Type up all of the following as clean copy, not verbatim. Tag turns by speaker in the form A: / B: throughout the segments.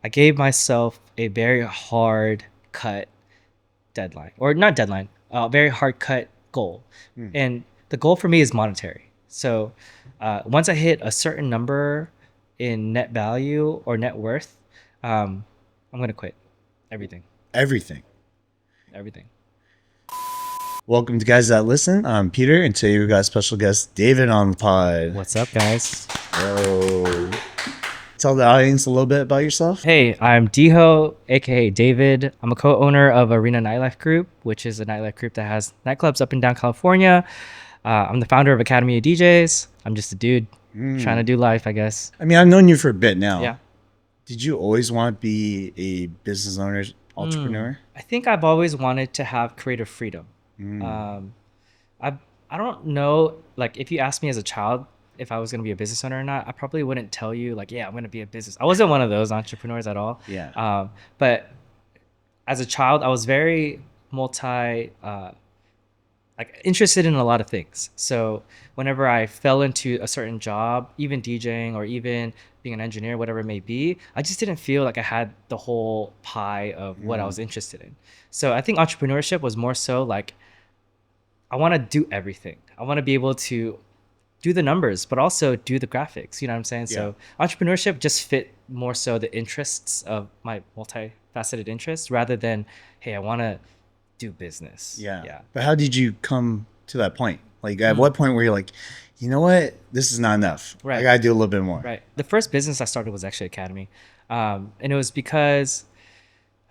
A: I gave myself a very hard cut deadline, or not deadline, very hard cut goal. And the goal for me is monetary. So once I hit a certain number in net value or net worth, I'm gonna quit everything.
B: Everything.
A: Everything.
B: Welcome to guys that listen. I'm Peter, and today we've got special guest David on the pod.
A: What's up, guys?
B: Yo. Tell the audience a little bit about yourself.
A: Hey, I'm Diho, aka David. I'm a co-owner of Arena Nightlife Group, which is a nightlife group that has nightclubs up and down California. I'm the founder of Academy of DJs. I'm just a dude trying to do life, I guess.
B: I mean, I've known you for a bit now.
A: Yeah.
B: Did you always want to be a business owner, entrepreneur?
A: I think I've always wanted to have creative freedom. I don't know, like if you asked me as a child if I was going to be a business owner or not, I probably wouldn't tell you like, yeah, I'm going to be a business. I wasn't one of those entrepreneurs at all.
B: Yeah.
A: But as a child, I was very like interested in a lot of things. So whenever I fell into a certain job, even DJing or even being an engineer, whatever it may be, I just didn't feel like I had the whole pie of what I was interested in. So I think entrepreneurship was more so like, I want to do everything. I want to be able to do the numbers, but also do the graphics. You know what I'm saying?
B: Yeah.
A: So entrepreneurship just fit more so the interests of my multifaceted interests rather than, hey, I want to do business.
B: Yeah. But how did you come to that point? Like at what point were you like, you know what, this is not enough.
A: Right.
B: I gotta do a little bit more.
A: Right. The first business I started was actually Academy. And it was because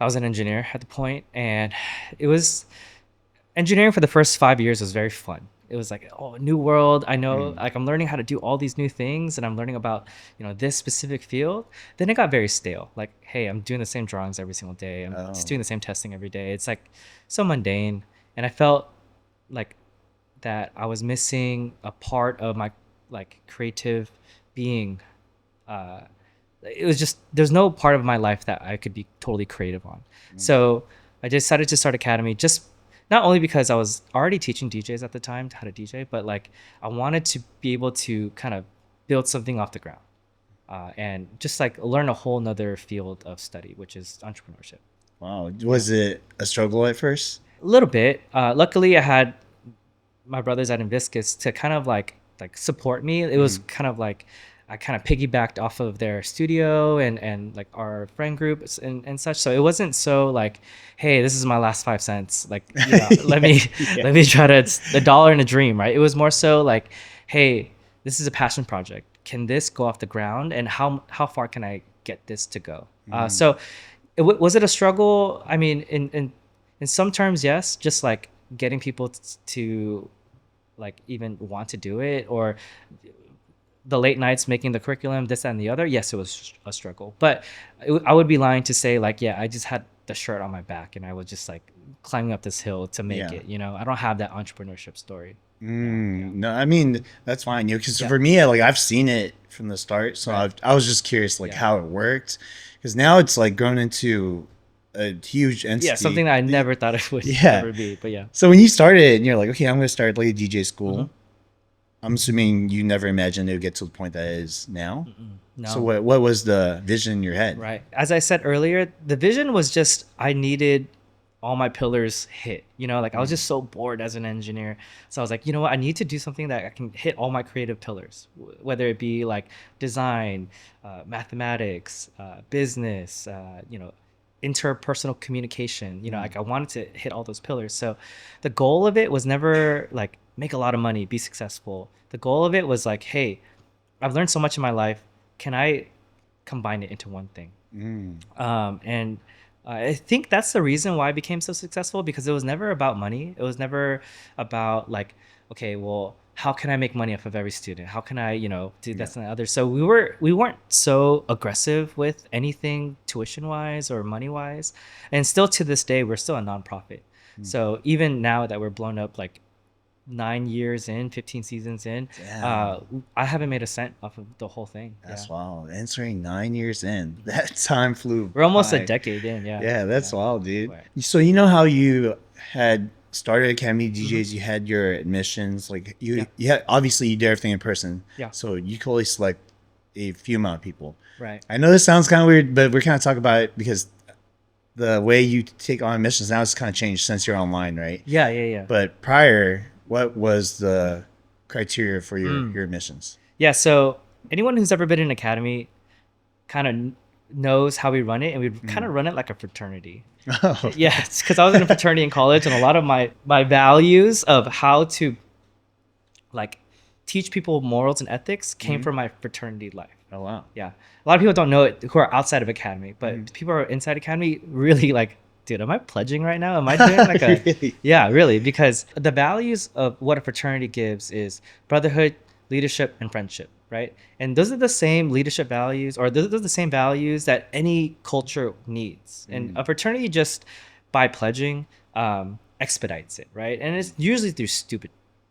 A: I was an engineer at the point, and it was engineering for the first 5 years was very fun. It was like, oh, new world. I know, like I'm learning how to do all these new things, and I'm learning about, this specific field. Then it got very stale. Like, hey, I'm doing the same drawings every single day. I'm just doing the same testing every day. It's like so mundane. And I felt like that I was missing a part of my like creative being. It was just, there's no part of my life that I could be totally creative on. So I decided to start Academy, just not only because I was already teaching DJs at the time how to DJ, but like I wanted to be able to kind of build something off the ground and just like learn a whole nother field of study, which is entrepreneurship.
B: Wow. Was it a struggle at first?
A: A little bit. Luckily, I had my brothers at Inviscus to kind of like support me. It was kind of like I kind of piggybacked off of their studio and like our friend groups and such. So it wasn't so like, hey, this is my last 5 cents. Like, let me try to, it's a dollar and a dream, right? It was more so like, hey, this is a passion project. Can this go off the ground? And how far can I get this to go? So was it a struggle? I mean, in some terms, yes, just like getting people to like even want to do it, or the late nights making the curriculum, this and the other. Yes, it was a struggle, but I would be lying to say like, yeah, I just had the shirt on my back and I was just like climbing up this hill to make it. I don't have that entrepreneurship story.
B: No, I mean, that's fine. Because for me, like I've seen it from the start, so I was just curious like how it worked, because now it's like grown into a huge entity.
A: Yeah, something that I never thought it would ever be. But yeah.
B: So when you started and you're like, okay, I'm going to start like a DJ school. I'm assuming you never imagined it would get to the point that it is now.
A: No.
B: So what was the vision in your head?
A: Right. As I said earlier, the vision was just I needed all my pillars hit. Like I was just so bored as an engineer. So I was like, you know what? I need to do something that I can hit all my creative pillars, whether it be like design, mathematics, business, interpersonal communication. Like I wanted to hit all those pillars. So the goal of it was never like make a lot of money, be successful. The goal of it was like, hey, I've learned so much in my life. Can I combine it into one thing? And I think that's the reason why I became so successful, because it was never about money. It was never about like, okay, well, how can I make money off of every student? How can I, do this and the other? So we weren't so aggressive with anything tuition wise or money wise. And still to this day, we're still a nonprofit. So even now that we're blown up like 9 years in, 15 seasons in, I haven't made a cent off of the whole thing.
B: That's wild. Answering 9 years in, that time flew.
A: We're almost a decade in.
B: Yeah, that's wild, dude. Right. So you know how you had started Academy DJs, you had your admissions, like you had, obviously you did everything in person.
A: Yeah.
B: So you could only select a few amount of people.
A: Right.
B: I know this sounds kind of weird, but we're kind of talking about it because the way you take on missions now has kind of changed since you're online, right?
A: Yeah.
B: But prior, what was the criteria for your missions?
A: Yeah. So anyone who's ever been in Academy kind of knows how we run it, and we kind of run it like a fraternity.
B: Oh,
A: Yeah, it's because I was in a fraternity in college, and a lot of my values of how to like teach people morals and ethics came from my fraternity life.
B: oh wow.
A: Yeah, a lot of people don't know it who are outside of Academy, but people who are inside Academy really like, dude, am I pledging right now? Am I doing like a
B: Really?
A: yeah, really? Because the values of what a fraternity gives is brotherhood, leadership, and friendship, right? And those are the same leadership values, or those are the same values that any culture needs. And a fraternity just by pledging expedites it, right? And it's usually through stupid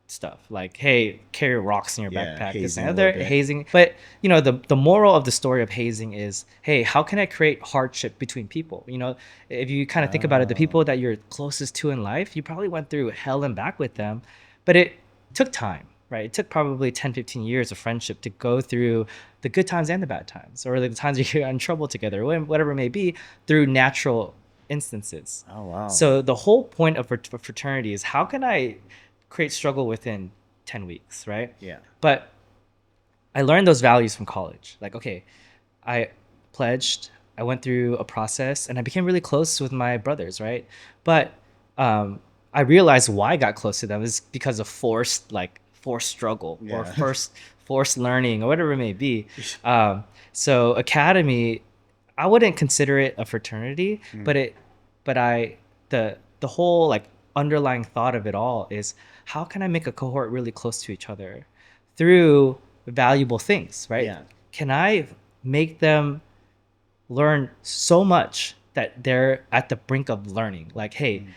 A: stuff like, hey, carry rocks in your
B: Yeah,
A: backpack, this
B: hazing
A: and
B: a
A: other
B: little bit.
A: hazing. But you know, the moral of the story of hazing is, hey, how can I create hardship between people? You know, if you kind of think about it, the people that you're closest to in life, you probably went through hell and back with them, but it took time, right? It took probably 10-15 years of friendship to go through the good times and the bad times, or like the times you got in trouble together, whatever it may be, through natural instances.
B: Oh wow.
A: So the whole point of fraternity is, how can I create struggle within 10 weeks, right?
B: Yeah.
A: But I learned those values from college. Like, okay, I pledged, I went through a process, and I became really close with my brothers, right? But I realized why I got close to them is because of forced struggle, or
B: Yeah.
A: forced learning, or whatever it may be. So Academy, I wouldn't consider it a fraternity, but the whole like underlying thought of it all is, how can I make a cohort really close to each other through valuable things, right?
B: Yeah.
A: Can I make them learn so much that they're at the brink of learning? Like, hey,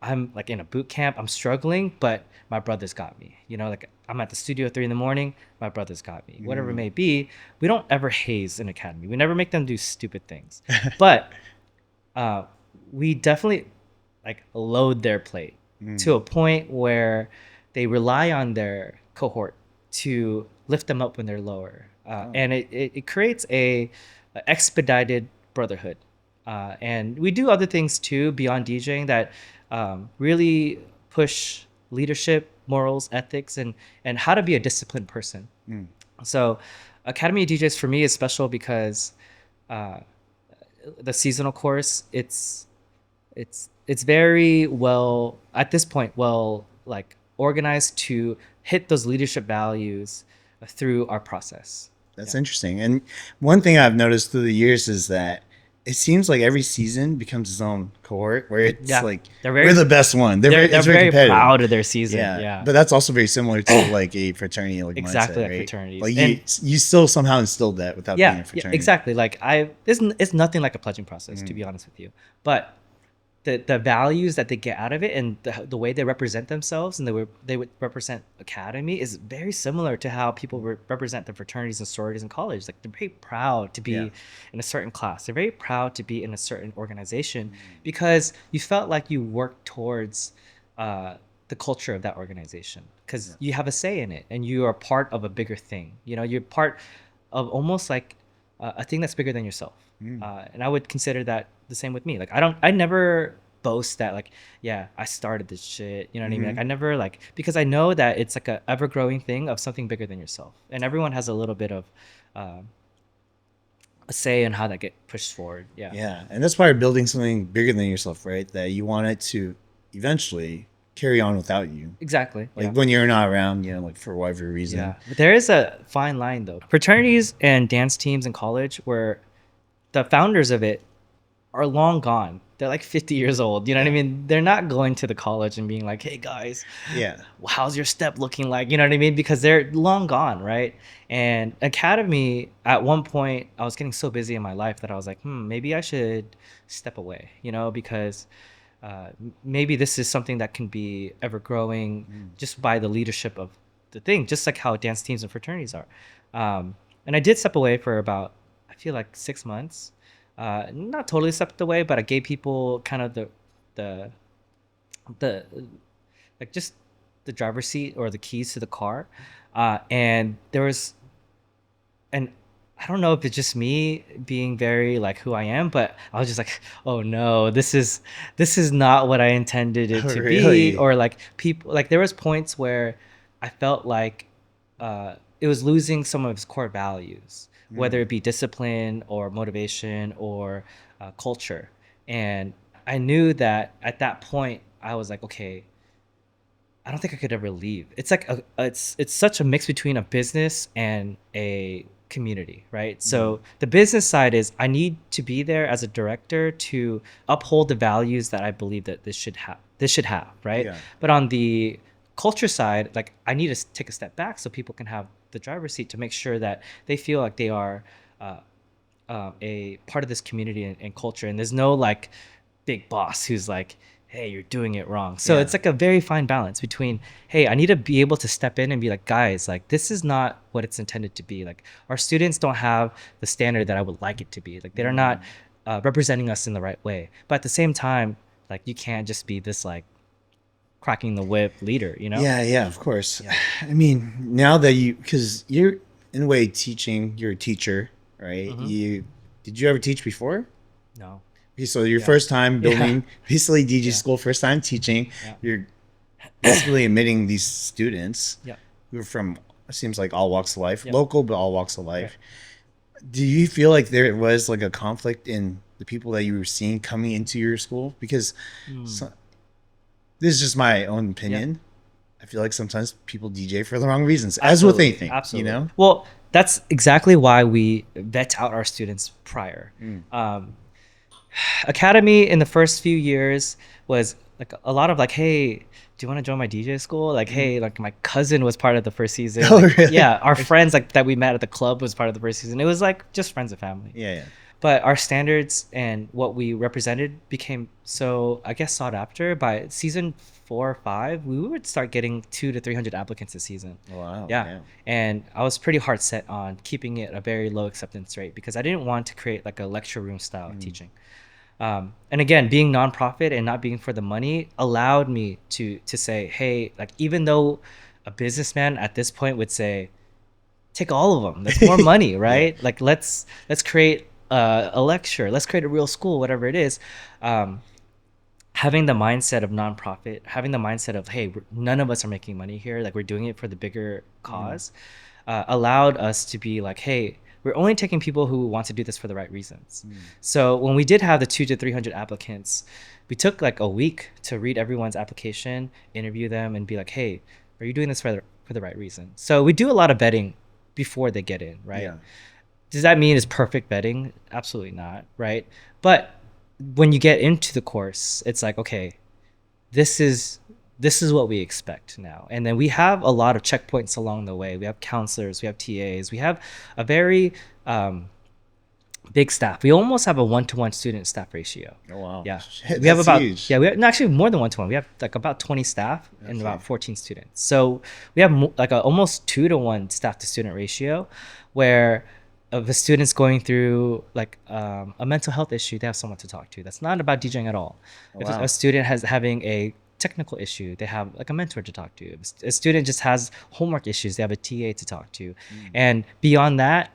A: I'm like in a boot camp, I'm struggling, but my brother's got me. You know, like I'm at the studio at 3 a.m, my brother's got me. Whatever it may be, we don't ever haze in Academy. We never make them do stupid things. But we definitely like load their plate to a point where they rely on their cohort to lift them up when they're lower. And it creates a expedited brotherhood. And we do other things too beyond DJing that really push leadership, morals, ethics, and how to be a disciplined person. So Academy of DJs for me is special because the seasonal course, it's very well at this point, well like organized to hit those leadership values through our process.
B: That's interesting. And one thing I've noticed through the years is that it seems like every season becomes its own cohort where it's like we're the best one.
A: They're
B: it's
A: very
B: competitive.
A: proud of their season. Yeah.
B: But that's also very similar to like a fraternity, like
A: Exactly,
B: mindset,
A: like
B: right?
A: fraternities.
B: Like
A: And
B: you still somehow instilled that without being a fraternity.
A: exactly. Like it's nothing like a pledging process, to be honest with you. But the values that they get out of it, and the way they represent themselves, and they would represent Academy, is very similar to how people represent the fraternities and sororities in college. Like, they're very proud to be in a certain class. They're very proud to be in a certain organization because you felt like you worked towards the culture of that organization, because you have a say in it and you are part of a bigger thing. You know, you're part of almost like a thing that's bigger than yourself. And I would consider that the same with me. Like, I never boast that, like, yeah, I started this shit. You know what I mean? Like, I never, like, because I know that it's like a ever growing thing of something bigger than yourself. And everyone has a little bit of a say in how that get pushed forward. Yeah.
B: Yeah. And that's why you're building something bigger than yourself, right? That you want it to eventually carry on without you.
A: Exactly.
B: Like when you're not around, you know, like for whatever reason.
A: Yeah. But there is a fine line though. Fraternities and dance teams in college, where the founders of it are long gone. They're like 50 years old. You know what I mean? They're not going to the college and being like, hey guys, how's your step looking like? You know what I mean? Because they're long gone, right? And Academy, at one point, I was getting so busy in my life that I was like, maybe I should step away, you know, because maybe this is something that can be ever growing just by the leadership of the thing, just like how dance teams and fraternities are. And I did step away for about, I feel like 6 months. Not totally stepped away, but I gave people kind of the like just the driver's seat or the keys to the car. And there was, and I don't know if it's just me being very like who I am, but I was just like, oh no, this is not what I intended it
B: Oh,
A: to be.
B: really?
A: Or like people like there was points where I felt like it was losing some of its core values, whether it
B: Mm.
A: be discipline or motivation or culture. And I knew that at that point I was like, okay, I don't think I could ever leave. It's like it's such a mix between a business and a community, right?
B: Mm.
A: So the business side is I need to be there as a director to uphold the values that I believe that this should have, right?
B: Yeah.
A: But on the culture side, like I need to take a step back so people can have the driver's seat to make sure that they feel like they are uh, a part of this community and culture, and there's no like big boss who's like, hey, you're doing it wrong. So
B: Yeah.
A: it's like a very fine balance between, hey, I need to be able to step in and be like, guys, like this is not what it's intended to be. Like our students don't have the standard that I would like it to be. Like they're not
B: Mm.
A: representing us in the right way. But at the same time, like you can't just be this like cracking the whip leader, you know?
B: Yeah, yeah, of course.
A: Yeah.
B: I mean, now that because you're in a way teaching, you're a teacher, right?
A: Mm-hmm.
B: You did you ever teach before?
A: No.
B: Okay, so your
A: Yeah.
B: first time
A: Yeah.
B: building, basically DG
A: Yeah.
B: school, first time teaching,
A: Yeah.
B: you're basically admitting these students
A: Yeah.
B: who are from, it seems like all walks of life,
A: Yeah.
B: local, but all walks of
A: Right.
B: life. Do you feel like there was like a conflict in the people that you were seeing coming into your school? Because
A: Mm.
B: so, this is just my own
A: Yeah.
B: opinion. I feel like sometimes people DJ for the wrong reasons, as with
A: Absolutely.
B: anything, you
A: Absolutely.
B: know?
A: Well, that's exactly why we vet out our students prior.
B: Mm.
A: Academy in the first few years was like a lot of like, hey, do you want to join my DJ school? Like, hey, like my cousin was part of the first season.
B: Oh,
A: Like,
B: really?
A: yeah, our friends like that we met at the club was part of the first season. It was like just friends and family.
B: Yeah, yeah.
A: But our standards and what we represented became so, I guess, sought after. By season 4 or 5, we would start getting 200 to 300 applicants a season.
B: Wow.
A: Yeah.
B: Yeah.
A: And I was pretty hard set on keeping it a very low acceptance rate because I didn't want to create like a lecture room style of teaching. And again, being nonprofit and not being for the money allowed me to say, hey, like even though a businessman at this point would say, take all of them, that's more money,
B: Yeah.
A: right? Like let's create a lecture, let's create a real school, whatever it is. Having the mindset of nonprofit, having the mindset of, hey, none of us are making money here, like we're doing it for the bigger cause, allowed us to be like, hey, we're only taking people who want to do this for the right reasons. So when we did have the 200 to 300 applicants, we took like a week to read everyone's application, interview them, and be like, hey, are you doing this for the right reason? So we do a lot of vetting before they get in, right?
B: Yeah.
A: Does that mean it's perfect vetting? Absolutely not, right? But when you get into the course, it's like, okay, this is what we expect now. And then we have a lot of checkpoints along the way. We have counselors, we have TAs, we have a very big staff. We almost have a 1-to-1 student staff ratio.
B: Oh, wow.
A: Yeah.
B: Shit,
A: We have
B: that's
A: about
B: huge.
A: yeah, we have no, actually more than 1-to-1. We have like about 20 staff and
B: Okay.
A: about 14 students. So we have like a almost 2-to-1 staff to student ratio, where of the students going through like a mental health issue, they have someone to talk to. That's not about DJing at all. If
B: Wow.
A: a student has having a technical issue, they have like a mentor to talk to. If a student just has homework issues, they have a TA to talk to. And beyond that,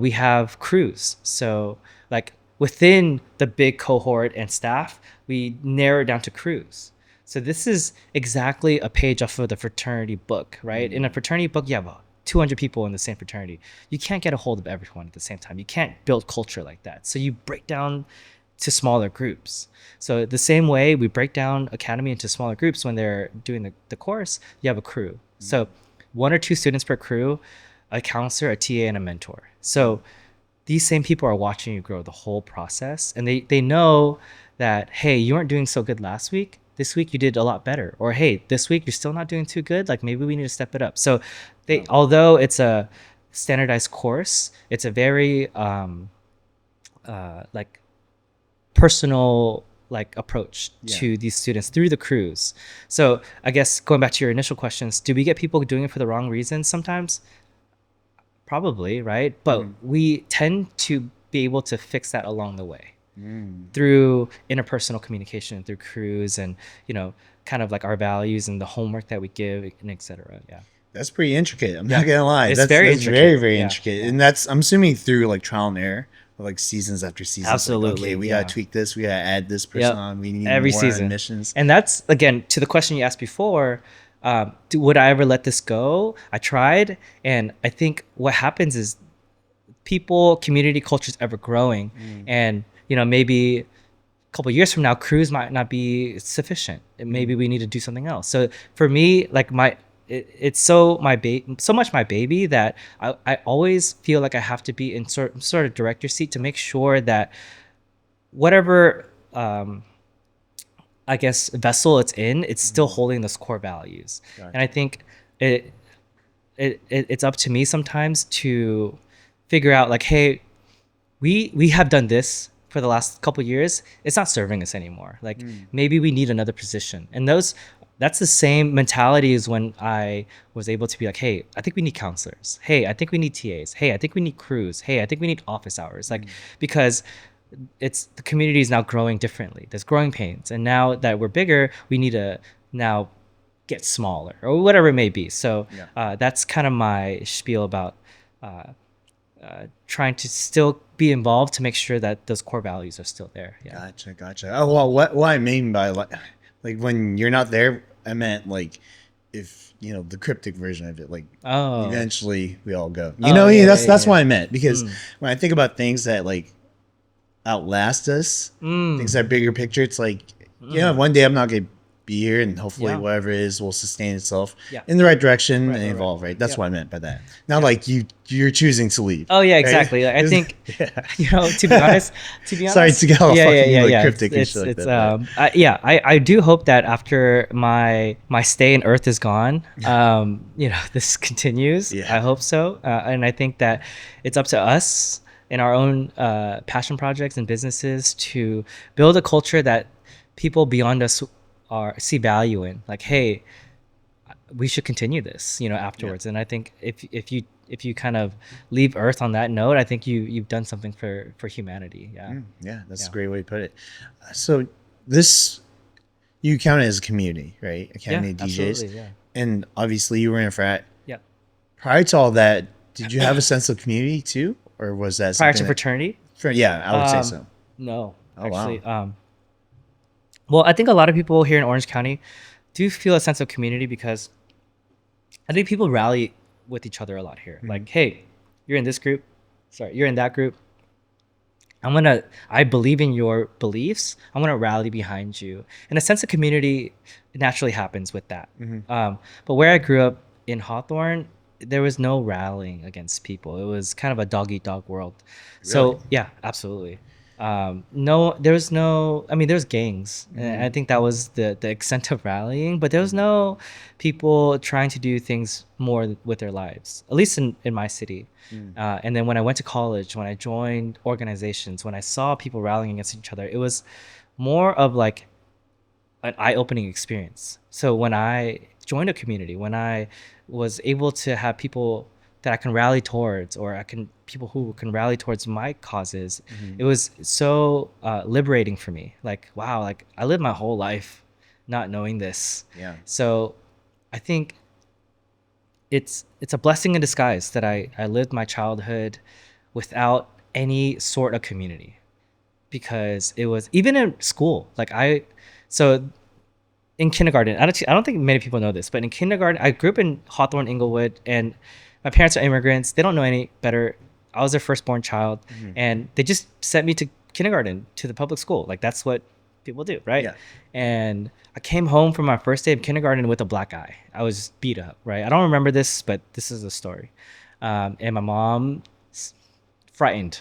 A: we have crews. So like within the big cohort and staff, we narrow it down to crews. So this is exactly a page off of the fraternity book, right? In a fraternity book, you have 200 people in the same fraternity. You can't get a hold of everyone at the same time. You can't build culture like that. So you break down to smaller groups. So the same way we break down Academy into smaller groups when they're doing the course, you have a crew. So 1 or 2 students per crew, a counselor, a TA, and a mentor. So these same people are watching you grow the whole process, and they know that, hey, you weren't doing so good last week. This week you did a lot better. Or hey, this week you're still not doing too good. Like maybe we need to step it up. So they, although it's a standardized course, it's a very like personal like approach to these students through the crews. So I guess going back to your initial questions, do we get people doing it for the wrong reasons sometimes? Probably, right? But we tend to be able to fix that along the way through interpersonal communication, through crews, and kind of like our values and the homework that we give, and etc. Yeah.
B: That's pretty intricate. I'm not gonna lie.
A: It's
B: That's
A: very
B: that's
A: intricate.
B: very very
A: Yeah.
B: intricate, and that's I'm assuming through like trial and error, like seasons after seasons. Like,
A: Absolutely.
B: okay, we
A: Yeah.
B: gotta tweak this. We gotta add this person
A: Yep.
B: on. We need
A: Every
B: more
A: season.
B: missions.
A: And that's, again, to the question you asked before, would I ever let this go? I tried. And I think what happens is people, community culture is ever growing. And, maybe a couple of years from now, crews might not be sufficient. And maybe we need to do something else. So for me, like it's so so much my baby that I always feel like I have to be in sort of director seat to make sure that whatever I guess vessel it's in, it's still holding those core values.
B: Gotcha.
A: And I think it's up to me sometimes to figure out like, hey, we have done this for the last couple of years. It's not serving us anymore. Like maybe we need another position. And that's the same mentality as when I was able to be like, hey, I think we need counselors. Hey, I think we need TAs. Hey, I think we need crews. Hey, I think we need office hours. Like, because the community is now growing differently. There's growing pains. And now that we're bigger, we need to now get smaller or whatever it may be. So that's kind of my spiel about trying to still be involved to make sure that those core values are still there. Yeah.
B: Gotcha. Oh well, what I mean by like when you're not there, I meant like if the cryptic version of it, like eventually we all go. That's what I meant, because when I think about things that like outlast us, things that bigger picture, it's like one day I'm not gonna be here, and hopefully whatever it is will sustain itself in the right direction and evolve. Right. That's what I meant by that. Not like you're choosing to leave.
A: Oh yeah, exactly. Right? I think to be honest.
B: Sorry to get all fucking cryptic and shit like that.
A: I do hope that after my stay in Earth is gone, this continues. I hope so, and I think that it's up to us in our own passion projects and businesses to build a culture that people beyond us see value in. Like, hey, we should continue this, afterwards. And I think if you kind of leave Earth on that note, I think you've done something for humanity.
B: That's a great way to put it. So this, you count it as a community, right? Academy of DJs. And obviously you were in a frat. Prior to all that, did you have a sense of community too, or was that
A: prior to fraternity?
B: I would say so.
A: No,
B: actually.
A: Wow. Well, I think a lot of people here in Orange County do feel a sense of community because I think people rally with each other a lot here. Like, hey, you're in this group. Sorry, you're in that group. I believe in your beliefs. I'm going to rally behind you. And a sense of community naturally happens with that. But where I grew up in Hawthorne, there was no rallying against people. It was kind of a dog-eat-dog world. Really? So, yeah, absolutely. There's gangs. And I think that was the extent of rallying, but there was no people trying to do things more with their lives, at least in my city. And then when I went to college, when I joined organizations, when I saw people rallying against each other, it was more of like an eye-opening experience. So when I joined a community, when I was able to have people that I can rally towards, or people who can rally towards my causes, it was so liberating for me. Like, wow, like I lived my whole life not knowing this. So I think it's a blessing in disguise that I lived my childhood without any sort of community, because it was even in school. So in kindergarten, I don't think many people know this, but in kindergarten, I grew up in Hawthorne, Inglewood, and my parents are immigrants. They don't know any better. I was their firstborn child, and they just sent me to kindergarten, to the public school. Like, that's what people do, right? And I came home from my first day of kindergarten with a black eye. I was beat up, right? I don't remember this, but this is the story. And my mom frightened,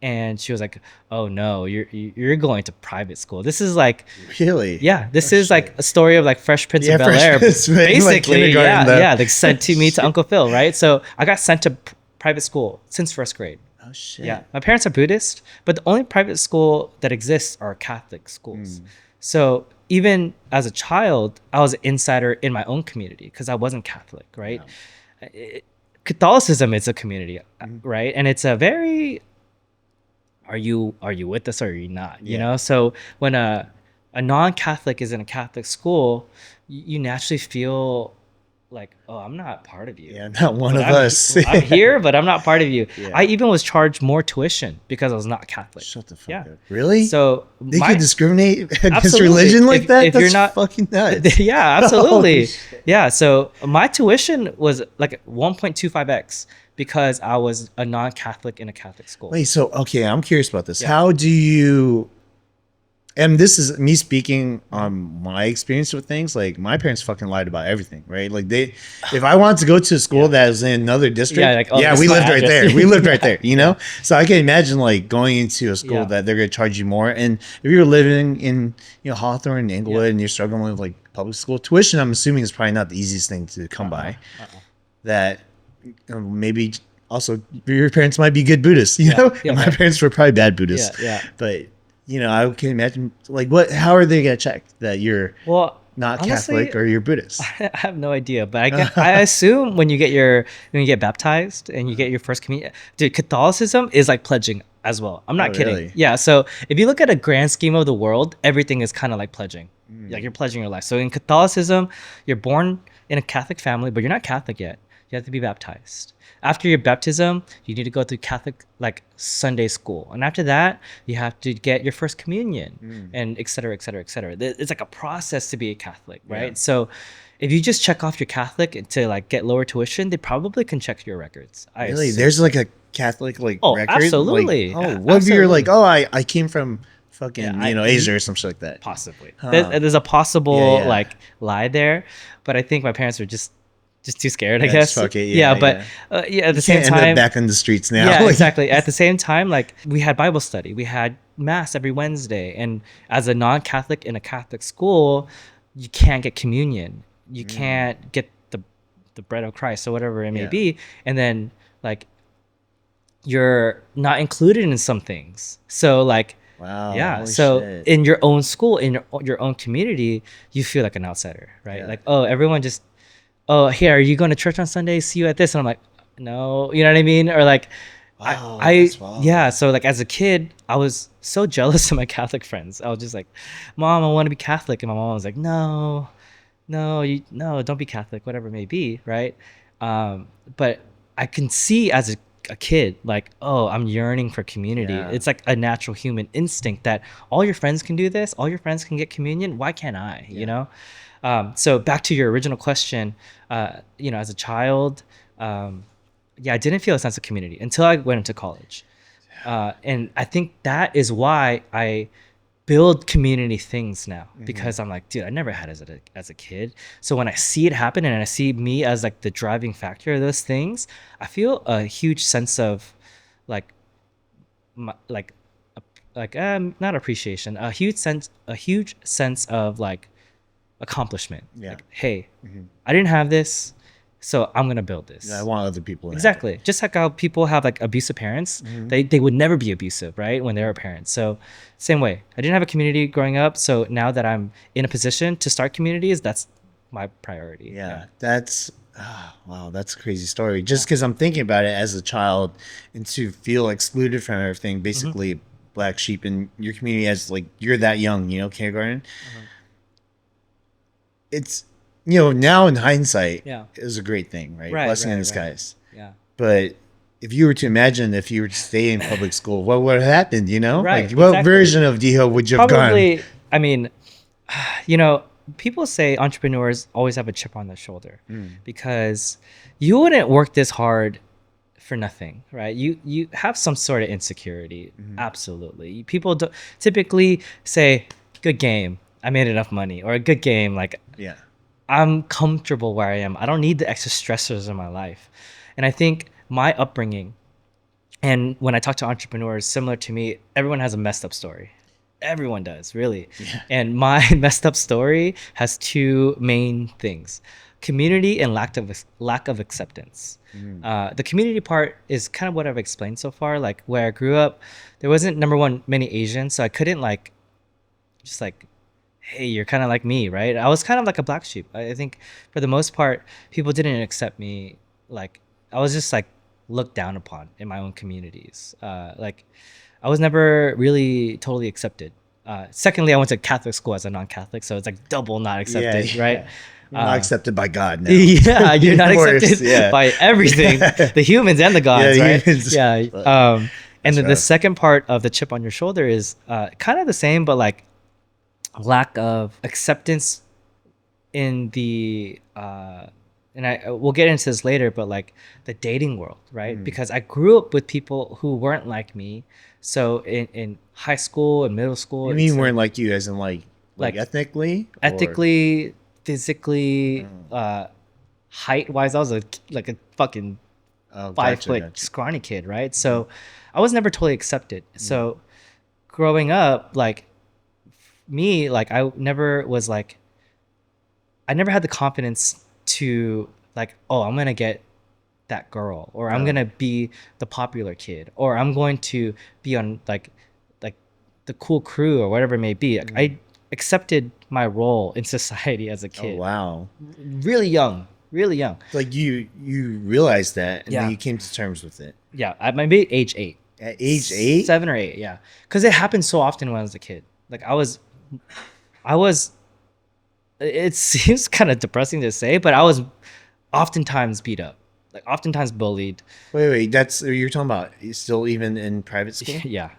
A: and she was like, "Oh no, you're going to private school." This is like,
B: really,
A: this is like a story of like Fresh Prince of Bel-Air, basically. Like sent me to Uncle Phil, right? So I got sent to private school since first grade.
B: Oh shit.
A: Yeah, my parents are Buddhist, but the only private school that exists are Catholic schools. So even as a child, I was an insider in my own community because I wasn't Catholic, right? Catholicism is a community, right? And it's a very, are you with us or are you not? You know, so when a non-Catholic is in a Catholic school, you naturally feel like, oh, I'm not part of you.
B: Yeah, not one
A: But
B: of us.
A: I'm here, but I'm not part of you.
B: Yeah.
A: I even was charged more tuition because I was not Catholic.
B: Shut the fuck
A: Yeah.
B: up. Really?
A: So
B: they could discriminate against
A: absolutely.
B: religion like that?
A: If
B: That's
A: you're not
B: fucking nuts.
A: yeah, absolutely. Yeah. So my tuition was like 1.25x because I was a non-Catholic in a Catholic school.
B: Wait, so okay, I'm curious about this.
A: Yeah.
B: How do you? And this is me speaking on my experience with things. Like my parents fucking lied about everything, right? Like if I wanted to go to a school that was in another district,
A: Yeah, like, oh,
B: yeah,
A: this
B: we
A: is my
B: lived right
A: address.
B: there. We lived right there, you know. So I can imagine like going into a school that they're gonna charge you more. And if you're living in Hawthorne, Inglewood, and you're struggling with like public school tuition, I'm assuming is probably not the easiest thing to come by. That maybe also your parents might be good Buddhists, you know.
A: Yeah,
B: and my
A: right.
B: parents were probably bad Buddhists.
A: Yeah.
B: But I can imagine like how are they gonna check that you're not
A: honestly,
B: Catholic or you're Buddhist?
A: I have no idea, but I assume when you get baptized and you get your first communion, dude, Catholicism is like pledging as well. I'm not kidding.
B: Really?
A: Yeah. So if you look at a grand scheme of the world, everything is kind of like pledging. Like you're pledging your life. So in Catholicism, you're born in a Catholic family, but you're not Catholic yet. You have to be baptized. After your baptism, you need to go through Catholic like Sunday school, and after that, you have to get your first communion, and et cetera, et cetera, et cetera. It's like a process to be a Catholic, right?
B: Yeah.
A: So, if you just check off your Catholic to like get lower tuition, they probably can check your records.
B: Really? There's like a Catholic like record?
A: Absolutely.
B: Like, what if you're like, I came from fucking
A: Yeah,
B: Asia or something like that?
A: Possibly.
B: Huh.
A: There's a possible
B: Yeah.
A: like lie there, but I think my parents were just too scared, I
B: Yeah,
A: guess.
B: just fuck it,
A: But at the same
B: Can't
A: time,
B: end up back on the streets now.
A: yeah,
B: Like,
A: exactly. At the same time, like we had Bible study, we had mass every Wednesday, and as a non-Catholic in a Catholic school, you can't get communion, you can't get the bread of Christ or whatever it may be, and then like you're not included in some things. So like,
B: wow.
A: yeah.
B: Holy
A: So
B: shit.
A: in your own school, in your own community, you feel like an outsider, right?
B: Yeah.
A: Like, oh, everyone just, oh, here, are you going to church on Sunday? See you at this. And I'm like, no, you know what I mean? Or like,
B: Wow,
A: I
B: that's wild.
A: yeah. So like as a kid, I was so jealous of my Catholic friends. I was just like, Mom, I want to be Catholic. And my mom was like, no, don't be Catholic, whatever it may be. Right. But I can see as a kid, like, oh, I'm yearning for community.
B: Yeah.
A: It's like a natural human instinct that all your friends can do this. All your friends can get communion. Why can't I, you know? So back to your original question, as a child, I didn't feel a sense of community until I went into college. And I think that is why I build community things now, because I'm like, dude, I never had it as a kid. So when I see it happen and I see me as like the driving factor of those things, I feel a huge sense of like, not appreciation, a huge sense of like accomplishment.
B: Yeah.
A: Like, hey, I didn't have this, so I'm gonna build this.
B: I want other people to have
A: Exactly. Just like how people have like abusive parents, they would never be abusive, right? When they were parents. So same way. I didn't have a community growing up, so now that I'm in a position to start communities, that's my priority.
B: Yeah, that's wow, that's a crazy story. Just because I'm thinking about it as a child, and to feel excluded from everything, basically black sheep in your community as like you're that young, kindergarten. It's now in hindsight, it was a great thing, right? Blessing in disguise.
A: Yeah.
B: But if you were to imagine if you were to stay in public school, what would have happened?
A: Right,
B: like what
A: exactly.
B: version of Diho would you have gone?
A: Probably. I mean, people say entrepreneurs always have a chip on their shoulder because you wouldn't work this hard for nothing, right? You have some sort of insecurity. Absolutely. People typically say, good game, I made enough money, or a good game, like,
B: Yeah.
A: I'm comfortable where I am. I don't need the extra stressors in my life. And I think my upbringing, and when I talk to entrepreneurs similar to me, everyone has a messed up story. Everyone does, really.
B: Yeah.
A: And my messed up story has two main things: community and lack of acceptance. The community part is kind of what I've explained so far. Like where I grew up, there wasn't, number one, many Asians, so I couldn't hey, you're kind of like me, right? I was kind of like a black sheep. I think for the most part, people didn't accept me. Like I was just like looked down upon in my own communities. Like I was never really totally accepted. Secondly, I went to Catholic school as a non-Catholic, so it's like double not accepted,
B: Yeah.
A: right?
B: You're not accepted by God now.
A: Yeah, you're not
B: Worse,
A: accepted by everything, the humans and the gods, right?
B: Humans.
A: Yeah. And then the
B: rough.
A: second part of the chip on your shoulder is kind of the same, but like lack of acceptance in the and we'll get into this later, but like the dating world, right? Because I grew up with people who weren't like me. So in high school and middle school,
B: You mean weren't like you, as in like ethnically,
A: ethically, physically, height wise, I was like a fucking 5 foot scrawny kid, right? So I was never totally accepted. So growing up, like me, like I never was like, I never had the confidence to like, oh, I'm gonna get that girl, or I'm gonna be the popular kid, or I'm going to be on like the cool crew or whatever it may be. Like, I accepted my role in society as a kid.
B: Oh wow.
A: Really young.
B: Like you realized that, and
A: Yeah.
B: then you came to terms with it.
A: Yeah, at maybe age 8.
B: At age 8?
A: 7 or 8, yeah. Because it happened so often when I was a kid. Like I was it seems kind of depressing to say, but I was oftentimes beat up, like oftentimes bullied.
B: Wait, that's you're talking about still even in private school?
A: Yeah.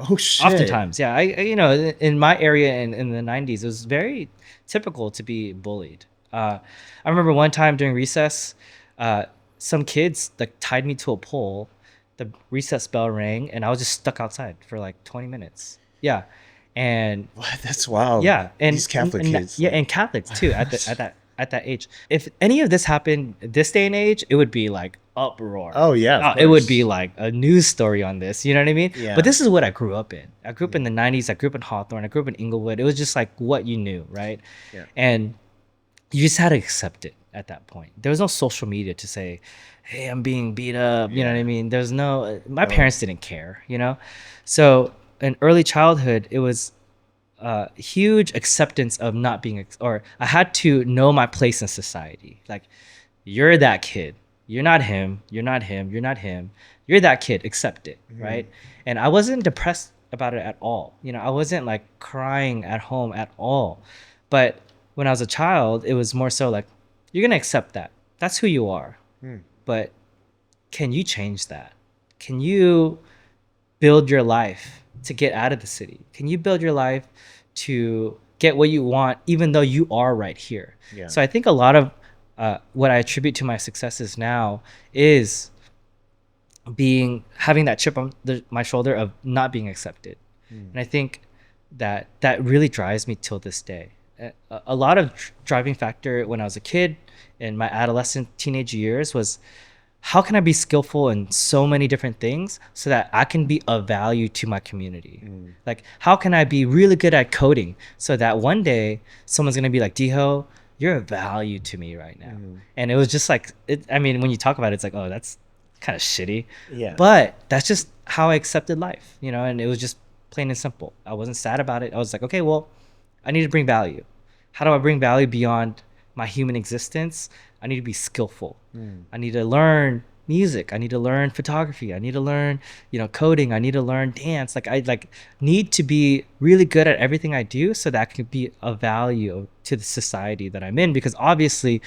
B: Oh shit.
A: Oftentimes, yeah. I you know, in my area in the 90s, it was very typical to be bullied. I remember one time during recess, some kids like tied me to a pole. The recess bell rang, and I was just stuck outside for like 20 minutes. Yeah, and
B: What? That's wild.
A: yeah, and
B: these Catholic kids.
A: yeah, and Catholics too at that age. If any of this happened this day and age, it would be like uproar.
B: Oh yeah.
A: It would be like a news story on this. You know what I mean?
B: Yeah.
A: But this is what I grew up in. I grew up in the 90s. I grew up in Hawthorne. I grew up in Inglewood. It was just like what you knew, right?
B: Yeah.
A: And you just had to accept it at that point. There was no social media to say, hey, I'm being beat up. You know what I mean? There's no, my parents didn't care, you know? So in early childhood, it was huge acceptance of not being, or I had to know my place in society. Like, you're that kid. You're not him. You're not him. You're not him. You're that kid. Accept it, right? And I wasn't depressed about it at all. You know, I wasn't like crying at home at all. But when I was a child, it was more so like, you're gonna accept that. That's who you are. But can you change that? Can you build your life to get out of the city? Can you build your life to get what you want, even though you are right here?
B: Yeah.
A: So I think a lot of what I attribute to my successes now is having that chip on my shoulder of not being accepted. And I think that really drives me till this day. A lot of driving factor when I was a kid in my adolescent teenage years was, how can I be skillful in so many different things so that I can be of value to my community? Like, how can I be really good at coding so that one day someone's gonna be like, Diho, you're a value to me right now. And it was just like, I mean, when you talk about it, it's like, oh, that's kind of shitty.
B: Yeah.
A: But that's just how I accepted life, you know, and it was just plain and simple. I wasn't sad about it. I was like, okay, well, I need to bring value. How do I bring value beyond my human existence? I need to be skillful. I need to learn music. I need to learn photography. I need to learn, you know, coding. I need to learn dance. Like, I need to be really good at everything I do so that I can be of value to the society that I'm in. Because obviously,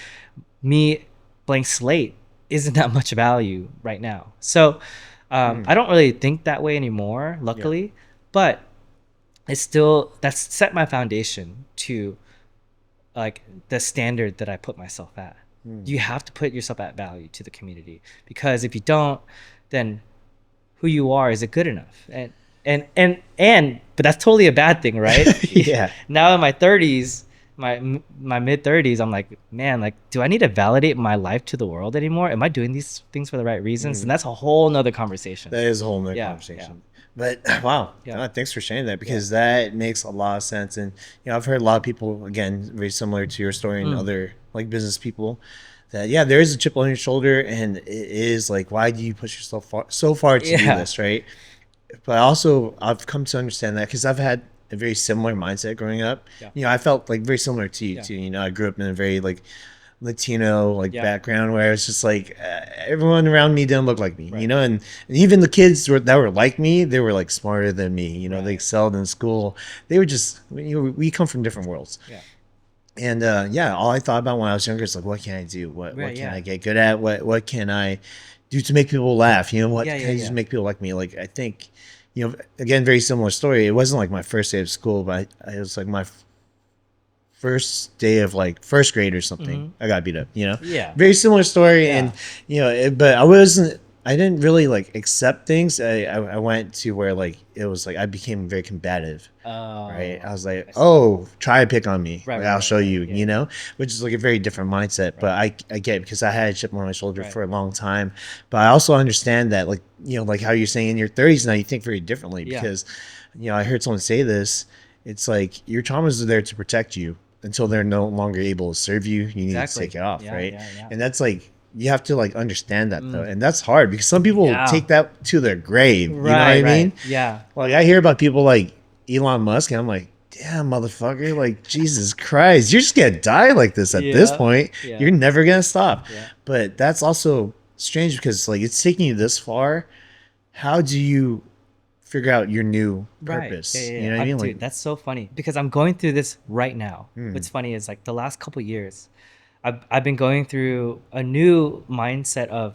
A: me blank slate isn't that much value right now. So I don't really think that way anymore, luckily. But it's still, that's set my foundation to like the standard that I put myself at. You have to put yourself at value to the community, because if you don't, then who you are, is it good enough? And but that's totally a bad thing, right?
B: Yeah.
A: Now in my 30s, my mid 30s, I'm like, man, like, do I need to validate my life to the world anymore? Am I doing these things for the right reasons? And that's a whole nother conversation.
B: That is a whole nother conversation. But wow, thanks for sharing that, because that makes a lot of sense. And you know, I've heard a lot of people, again, very similar to your story and other like business people, that there is a chip on your shoulder, and it is like, why do you push yourself so far to do this, right? But also, I've come to understand that because I've had a very similar mindset growing up. You know, I felt like very similar to you too. You know, I grew up in a very like Latino background where it's just like everyone around me didn't look like me, you know, and even the kids that were like me, they were like smarter than me, you know, they excelled in school. They were just, you know, we come from different worlds. And yeah, all I thought about when I was younger is like, what can I do? What
A: Right.
B: can
A: Yeah.
B: I get good at? What can I do to make people laugh? You know, what
A: Yeah.
B: can
A: Yeah.
B: I do to
A: Yeah.
B: make people like me? Like, I think, you know, again, very similar story. It wasn't like my first day of school, but it was like my first day of like first grade or something. I got beat up, you know.
A: Yeah.
B: Very similar story,
A: Yeah.
B: and you know, but I wasn't. I didn't really like accept things. I went to where like it was like I became very combative. Right, I
A: Oh,
B: was like,
A: I see.
B: oh, try to pick on me.
A: Right.
B: Like,
A: Right.
B: I'll
A: Right.
B: show
A: Right.
B: you,
A: Yeah.
B: you
A: Yeah.
B: know, which is like a very different mindset. But
A: Right.
B: I get it because I had a chip on my shoulder
A: Right.
B: for a long time. But I also understand that, like, you know, like how you're saying in your 30s now, you think very differently
A: Yeah.
B: because, you know, I heard someone say this. It's like your traumas are there to protect you until they're no longer able to serve you. You need to
A: Exactly.
B: take it off,
A: Yeah.
B: right?
A: Yeah. Yeah.
B: And that's like you have to like understand that though, and that's hard because some people
A: Yeah.
B: take that to their grave. You know what
A: Right.
B: I mean?
A: Right. Yeah.
B: Like I hear about people like Elon Musk, and I'm like, damn, motherfucker! Like Jesus Christ, you're just gonna die like this at this
A: Yeah.
B: point.
A: Yeah.
B: You're never gonna stop.
A: Yeah.
B: But that's also strange because like it's taking you this far. How do you figure out your new
A: Right.
B: purpose?
A: Yeah. Yeah.
B: You
A: Yeah.
B: know what I mean?
A: Dude,
B: Like,
A: that's so funny because I'm going through this right now. What's funny is like the last couple years, I've been going through a new mindset of,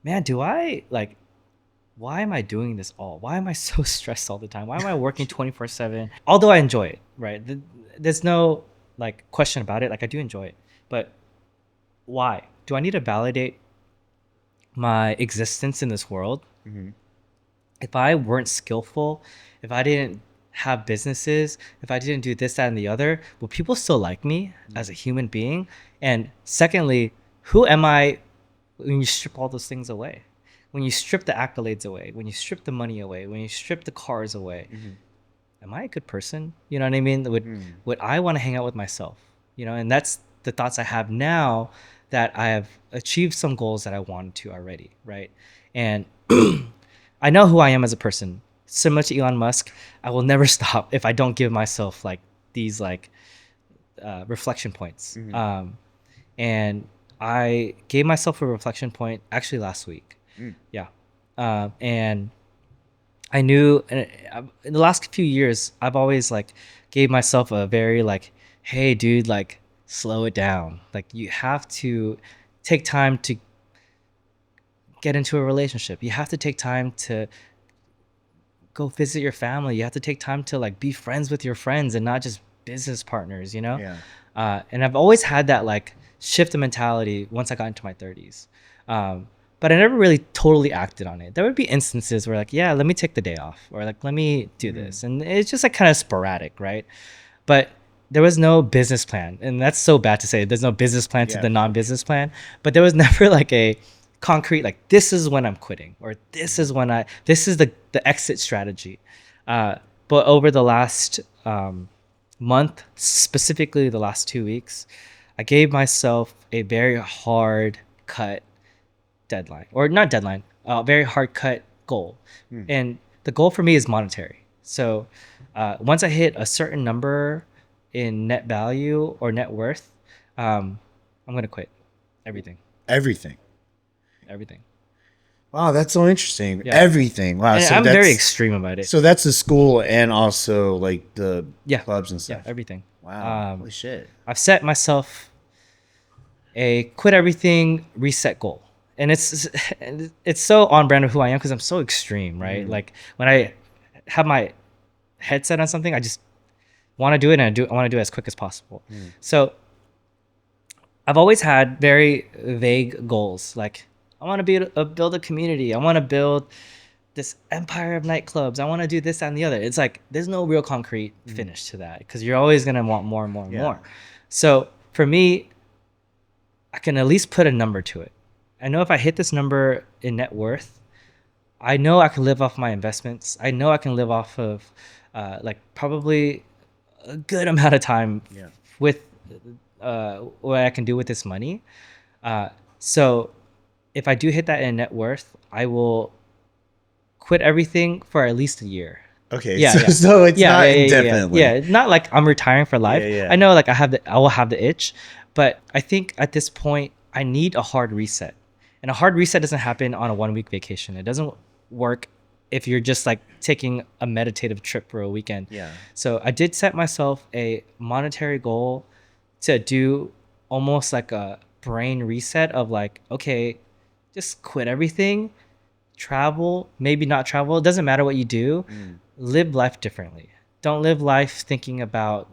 A: man, do I like, why am I doing this all? Why am I so stressed all the time? Why am I working 24/7? Although I enjoy it, right? There's no like question about it. Like I do enjoy it, but why? Do I need to validate my existence in this world? If I weren't skillful, if I didn't have businesses, if I didn't do this, that, and the other, will people still like me as a human being? And secondly, who am I when you strip all those things away? When you strip the accolades away, when you strip the money away, when you strip the cars away, am I a good person? You know what I mean? Would I want to hang out with myself? You know, and that's the thoughts I have now that I have achieved some goals that I wanted to already, right? And I know who I am as a person. Similar to Elon Musk, I will never stop if I don't give myself like these like reflection points. And I gave myself a reflection point actually last week. Yeah. And I knew in the last few years, I've always like gave myself a very like, hey, dude, like slow it down. Like you have to take time to get into a relationship. You have to take time to go visit your family. You have to take time to like be friends with your friends and not just business partners, you know?
B: yeah.
A: And I've always had that like shift of mentality once I got into my 30s. But I never really totally acted on it. There would be instances where like, yeah, let me take the day off or like, let me do this. And it's just like kind of sporadic, right? But there was no business plan. And that's so bad to say. There's no business plan to
B: Yeah,
A: the
B: for
A: non-business plan. But there was never like a concrete, like this is when I'm quitting or this is when this is the exit strategy. But over the last month, specifically the last 2 weeks, I gave myself a very hard cut deadline, or not deadline, very hard cut goal. And the goal for me is monetary. So once I hit a certain number in net value or net worth, I'm gonna quit everything.
B: Everything.
A: Everything.
B: Wow, that's so interesting.
A: Yeah.
B: Everything. Wow.
A: And
B: So
A: I'm
B: that's
A: very extreme about it.
B: So that's the school and also like the
A: Yeah.
B: clubs and
A: Yeah,
B: stuff.
A: everything.
B: Wow. Holy shit.
A: I've set myself a quit everything reset goal. And it's so on brand of who I am because I'm so extreme, right? Like when I have my headset on something, I just want to do it, and I want to do it as quick as possible. So I've always had very vague goals. Like I want to build a community. I want to build this empire of nightclubs. I want to do this and the other. It's like there's no real concrete finish to that because you're always gonna want more and more and more. So for me, I can at least put a number to it. I know if I hit this number in net worth, I know I can live off my investments. I know I can live off of like probably a good amount of time with what I can do with this money. So if I do hit that in net worth, I will quit everything for at least a year.
B: Okay.
A: Yeah,
B: So it's not indefinitely.
A: Yeah, not like I'm retiring for life.
B: Yeah.
A: I know like I will have the itch, but I think at this point I need a hard reset. And a hard reset doesn't happen on a 1 week vacation. It doesn't work if you're just like taking a meditative trip for a weekend.
B: Yeah.
A: So I did set myself a monetary goal to do almost like a brain reset of like, okay, just quit everything, travel, maybe not travel. It doesn't matter what you do. Live life differently. Don't live life thinking about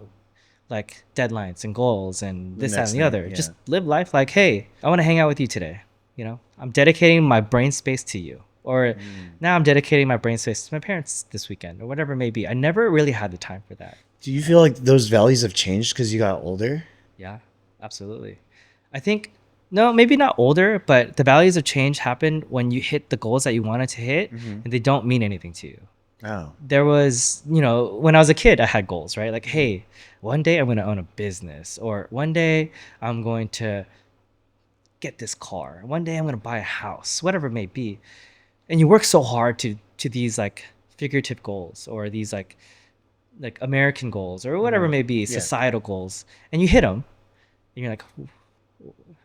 A: like deadlines and goals and this, that, and the other. Just live life like, hey, I want to hang out with you today. You know, I'm dedicating my brain space to you. Or now I'm dedicating my brain space to my parents this weekend or whatever it may be. I never really had the time for that.
B: Do you feel like those values have changed because you got older?
A: Yeah, absolutely. I think, no, maybe not older, but the values of change happen when you hit the goals that you wanted to hit and they don't mean anything to you.
B: Oh.
A: There was, you know, when I was a kid, I had goals, right? Like, hey, one day I'm going to own a business, or one day I'm going to get this car. One day I'm going to buy a house, whatever it may be. And you work so hard to these like figurative goals or these like American goals or whatever it may be, societal goals, and you hit them. And you're like,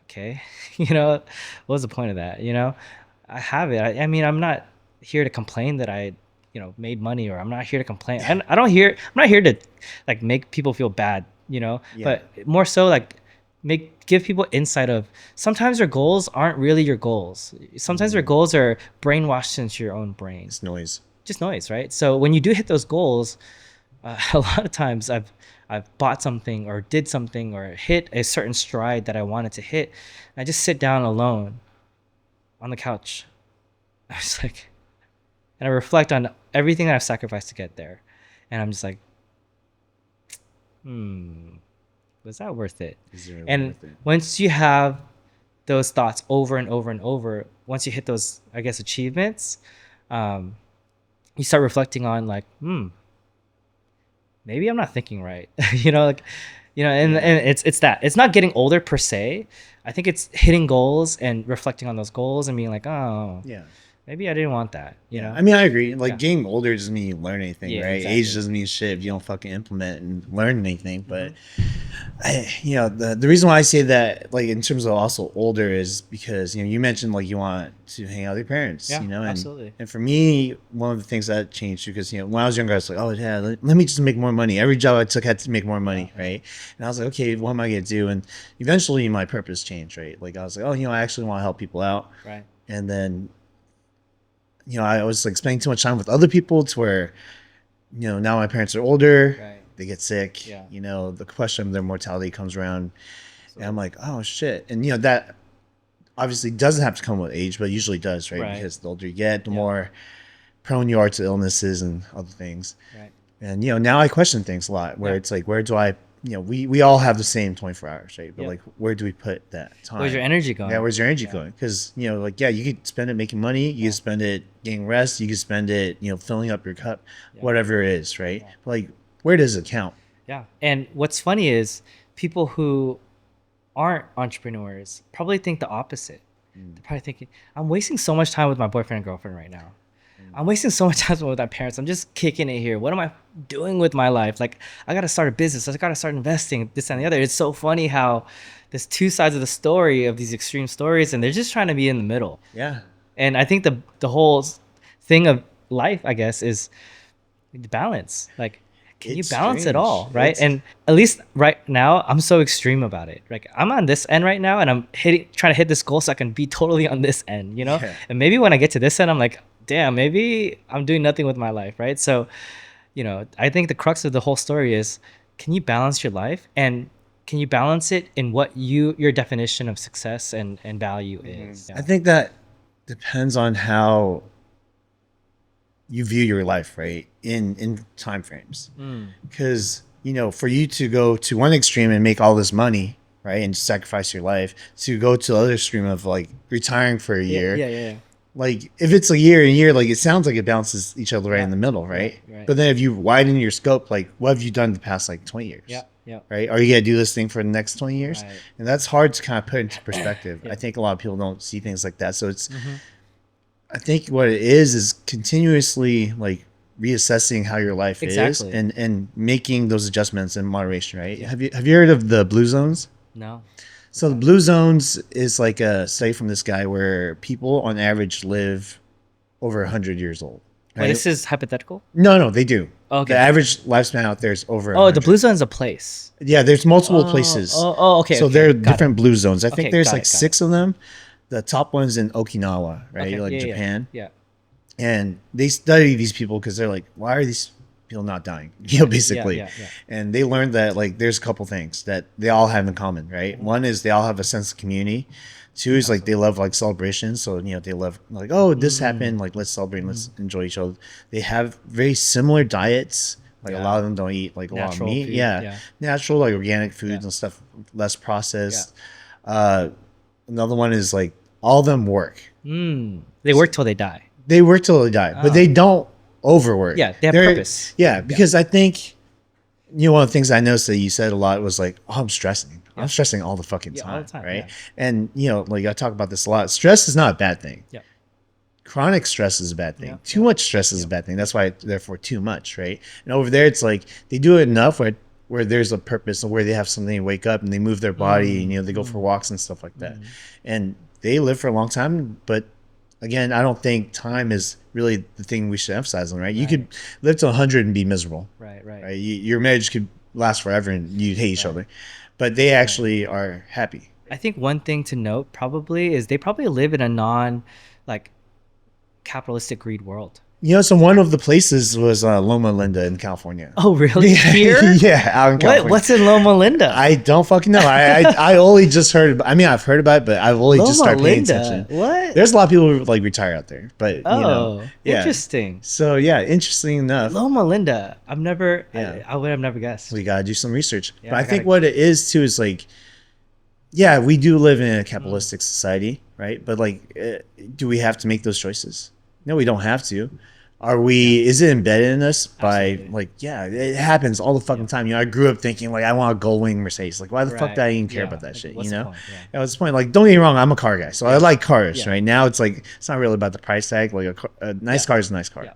A: okay, you know, what was the point of that? You know, I have it. I mean, I'm not here to complain that I, you know, made money, or I'm not here to complain. I'm not here to like make people feel bad, you know, but more so like give people insight of sometimes your goals aren't really your goals. Sometimes your goals are brainwashed into your own brain.
B: It's noise.
A: Just noise, right? So when you do hit those goals, a lot of times I've bought something or did something or hit a certain stride that I wanted to hit, and I just sit down alone on the couch. I was like, and I reflect on everything that I've sacrificed to get there, and I'm just like, was that worth it? And once you have those thoughts over and over and over, once you hit those, I guess, achievements, you start reflecting on like, maybe I'm not thinking right. You know, like, you know, and it's that. It's not getting older per se. I think it's hitting goals and reflecting on those goals and being like, oh, maybe I didn't want that, you know?
B: I mean, I agree. Like, getting older doesn't mean you learn anything, right?
A: Exactly.
B: Age doesn't mean shit if you don't fucking implement and learn anything. But, you know, the reason why I say that, like, in terms of also older is because, you know, you mentioned, like, you want to hang out with your parents, you know? And,
A: absolutely.
B: And for me, one of the things that changed, because, you know, when I was younger, I was like, oh, yeah, let me just make more money. Every job I took had to make more money, right? And I was like, okay, what am I going to do? And eventually my purpose changed, right? Like, I was like, oh, you know, I actually want to help people out.
A: Right.
B: And then, you know, I was like spending too much time with other people to where, you know, now my parents are older, they get sick, you know, the question of their mortality comes around, and I'm like, oh shit. And, you know, that obviously doesn't have to come with age, but usually does, right? Because the older you get, the more prone you are to illnesses and other things. Right. And, you know, now I question things a lot where it's like, where do I, you know, we all have the same 24 hours, right? But like, where do we put that time?
A: Where's your energy going?
B: Yeah, where's your energy going? Because, you know, like, you could spend it making money. You could spend it getting rest. You could spend it, you know, filling up your cup, whatever it is, right? But like, where does it count?
A: Yeah. And what's funny is people who aren't entrepreneurs probably think the opposite. They're probably thinking, I'm wasting so much time with my boyfriend and girlfriend right now. I'm wasting so much time with my parents. I'm just kicking it here. What am I doing with my life? Like, I got to start a business. I got to start investing, this and the other. It's so funny how there's two sides of the story of these extreme stories, and they're just trying to be in the middle.
B: Yeah.
A: And I think the whole thing of life, I guess, is the balance. Like, can you balance it all, right? And at least right now, I'm so extreme about it. Like, I'm on this end right now, and I'm trying to hit this goal so I can be totally on this end, you know? And maybe when I get to this end, I'm like, damn, maybe I'm doing nothing with my life, right? So, you know, I think the crux of the whole story is, can you balance your life, and can you balance it in what your definition of success and value is?
B: I think that depends on how you view your life, right? In time frames. Because, you know, for you to go to one extreme and make all this money, right, and sacrifice your life, to go to the other extreme of like retiring for a year. Like, if it's a year and year, like, it sounds like it balances each other right in the middle, right? But then if you widen your scope, like, what have you done the past like 20 years? Right? Are you gonna do this thing for the next 20 years? And that's hard to kind of put into perspective. I think a lot of people don't see things like that. So it's I think what it is continuously like reassessing how your life is and making those adjustments in moderation, right? Have you heard of the blue zones?
A: No.
B: So the blue zones is like a study from this guy where people on average live over 100 years old. Right?
A: Wait, this is hypothetical?
B: No, they do.
A: Okay.
B: The average lifespan out there is over.
A: Oh,
B: 100.
A: the blue zone's a place.
B: Yeah, there's multiple places.
A: Okay.
B: So
A: okay.
B: there are
A: Got
B: different
A: it.
B: blue zones. I think
A: Okay,
B: there's
A: got
B: like
A: it, got
B: 6 of them. The top one's in Okinawa, right?
A: Okay,
B: Like
A: yeah,
B: Japan.
A: Yeah.
B: And they study these people because they're like, why are these people not dying? Basically.
A: Yeah.
B: And they learned that like there's a couple things that they all have in common, right?
A: Mm-hmm.
B: One is they all have a sense of community. Two is like they love like celebrations. So, they love like, oh, this happened. Like, let's celebrate and let's enjoy each other. They have very similar diets. Like a lot of them don't eat like a lot of meat.
A: Food,
B: Yeah. Natural, like organic foods and stuff, less processed. Another one is like all of them work.
A: They work till they die.
B: They work till they die, but they don't overwork.
A: Yeah, they have purpose.
B: Yeah, because I think, one of the things I noticed that you said a lot was like, oh, I'm stressing. Yeah. I'm stressing all the fucking time, all the time, right? Yeah. And, like I talk about this a lot. Stress is not a bad thing.
A: Yeah.
B: Chronic stress is a bad thing. Too much stress is a bad thing. That's why, therefore, too much, right? And over there, it's like they do it enough where there's a purpose and where they have something to wake up and they move their body and, they go for walks and stuff like that. And they live for a long time, but again, I don't think time is really the thing we should emphasize on, right? You could live to 100 and be miserable. Right? Your marriage could last forever and you'd hate each other. But they actually are happy.
A: I think one thing to note probably is they probably live in a capitalistic greed world.
B: So one of the places was Loma Linda in California.
A: Oh, really? Here?
B: Yeah, out in California.
A: What's in Loma Linda?
B: I don't fucking know. I only just heard. I've heard about it, but I've only just started paying attention.
A: What?
B: There's a lot of people who like retire out there, but
A: interesting.
B: So yeah, interesting enough.
A: Loma Linda. I've never. I would have never guessed.
B: We gotta do some research. But I think what it is too is like, yeah, we do live in a capitalistic society, right? But like, do we have to make those choices? No, we don't have to. Are we? Is it embedded in us by it happens all the fucking time. I grew up thinking like I want a gold wing Mercedes. Like why the fuck did I even care about that shit?
A: What's the point?
B: At this point, like don't get me wrong, I'm a car guy, so I like cars. Right now, it's like it's not really about the price tag. Like a nice car is a nice car. Yeah.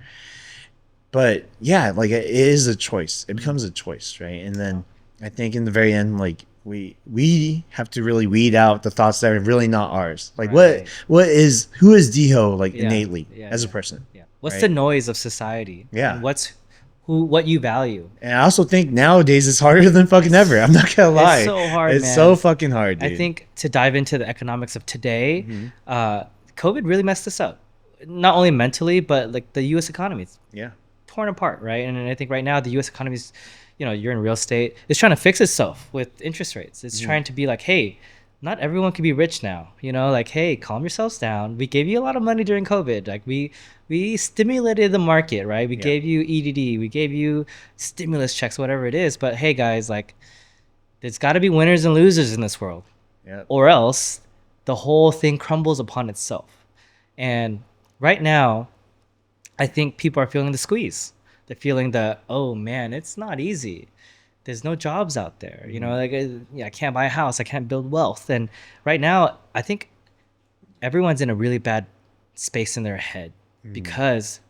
B: But like it is a choice. It becomes a choice, right? And then I think in the very end, like we have to really weed out the thoughts that are really not ours. Like who is Diho like innately as a person?
A: What's the noise of society?
B: Yeah.
A: And what you value?
B: And I also think nowadays it's harder than fucking ever. I'm not gonna lie.
A: It's so hard.
B: It's so fucking hard, dude.
A: I think to dive into the economics of today, COVID really messed us up. Not only mentally, but like the U.S. economy. It's torn apart, right? And I think right now the U.S. economy is, you're in real estate. It's trying to fix itself with interest rates. It's trying to be like, hey, not everyone can be rich now. Like, hey, calm yourselves down. We gave you a lot of money during COVID. Like we stimulated the market, right? We gave you EDD. We gave you stimulus checks, whatever it is. But hey, guys, like, there's got to be winners and losers in this world, or else the whole thing crumbles upon itself. And right now, I think people are feeling the squeeze. They're feeling oh man, it's not easy. There's no jobs out there, I can't buy a house, I can't build wealth. And right now, I think everyone's in a really bad space in their head because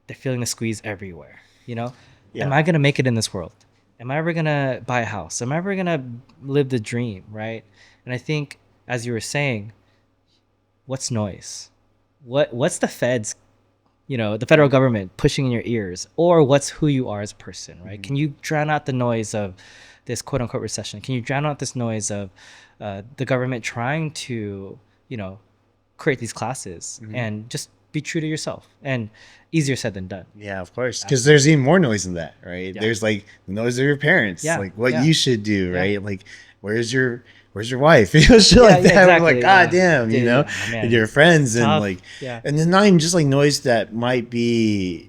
A: they're feeling the squeeze everywhere. Am I gonna make it in this world? Am I ever gonna buy a house? Am I ever gonna live the dream, right? And I think, as you were saying, what's noise? What's the feds? The federal government pushing in your ears, or what's who you are as a person, right? Can you drown out the noise of this quote unquote recession? Can you drown out this noise of the government trying to, create these classes and just be true to yourself? And easier said than done.
B: Yeah, of course. Because there's even more noise than that, right? Yeah. There's like the noise of your parents, like what you should do, right? Like, where's your wife? Shit like that. Exactly. I'm like, God damn, and your friends and like, and then not even just like noise that might be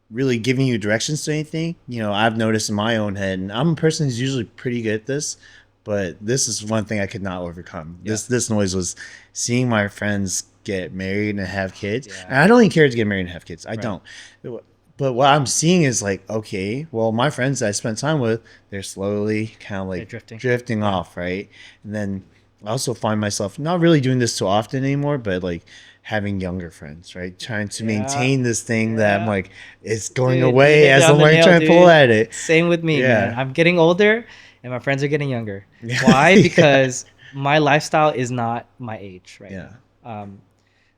B: really giving you directions to anything. I've noticed in my own head, and I'm a person who's usually pretty good at this, but this is one thing I could not overcome. This noise was seeing my friends get married and have kids. And I don't even care to get married and have kids. I don't. But what I'm seeing is like, okay, well, my friends that I spent time with, they're slowly kind of like drifting off, right? And then I also find myself not really doing this too often anymore, but like having younger friends, right? Trying to maintain this thing that I'm like, it's going away as I'm like trying to pull at it.
A: Same with me, man. I'm getting older and my friends are getting younger. Why? Because my lifestyle is not my age right now.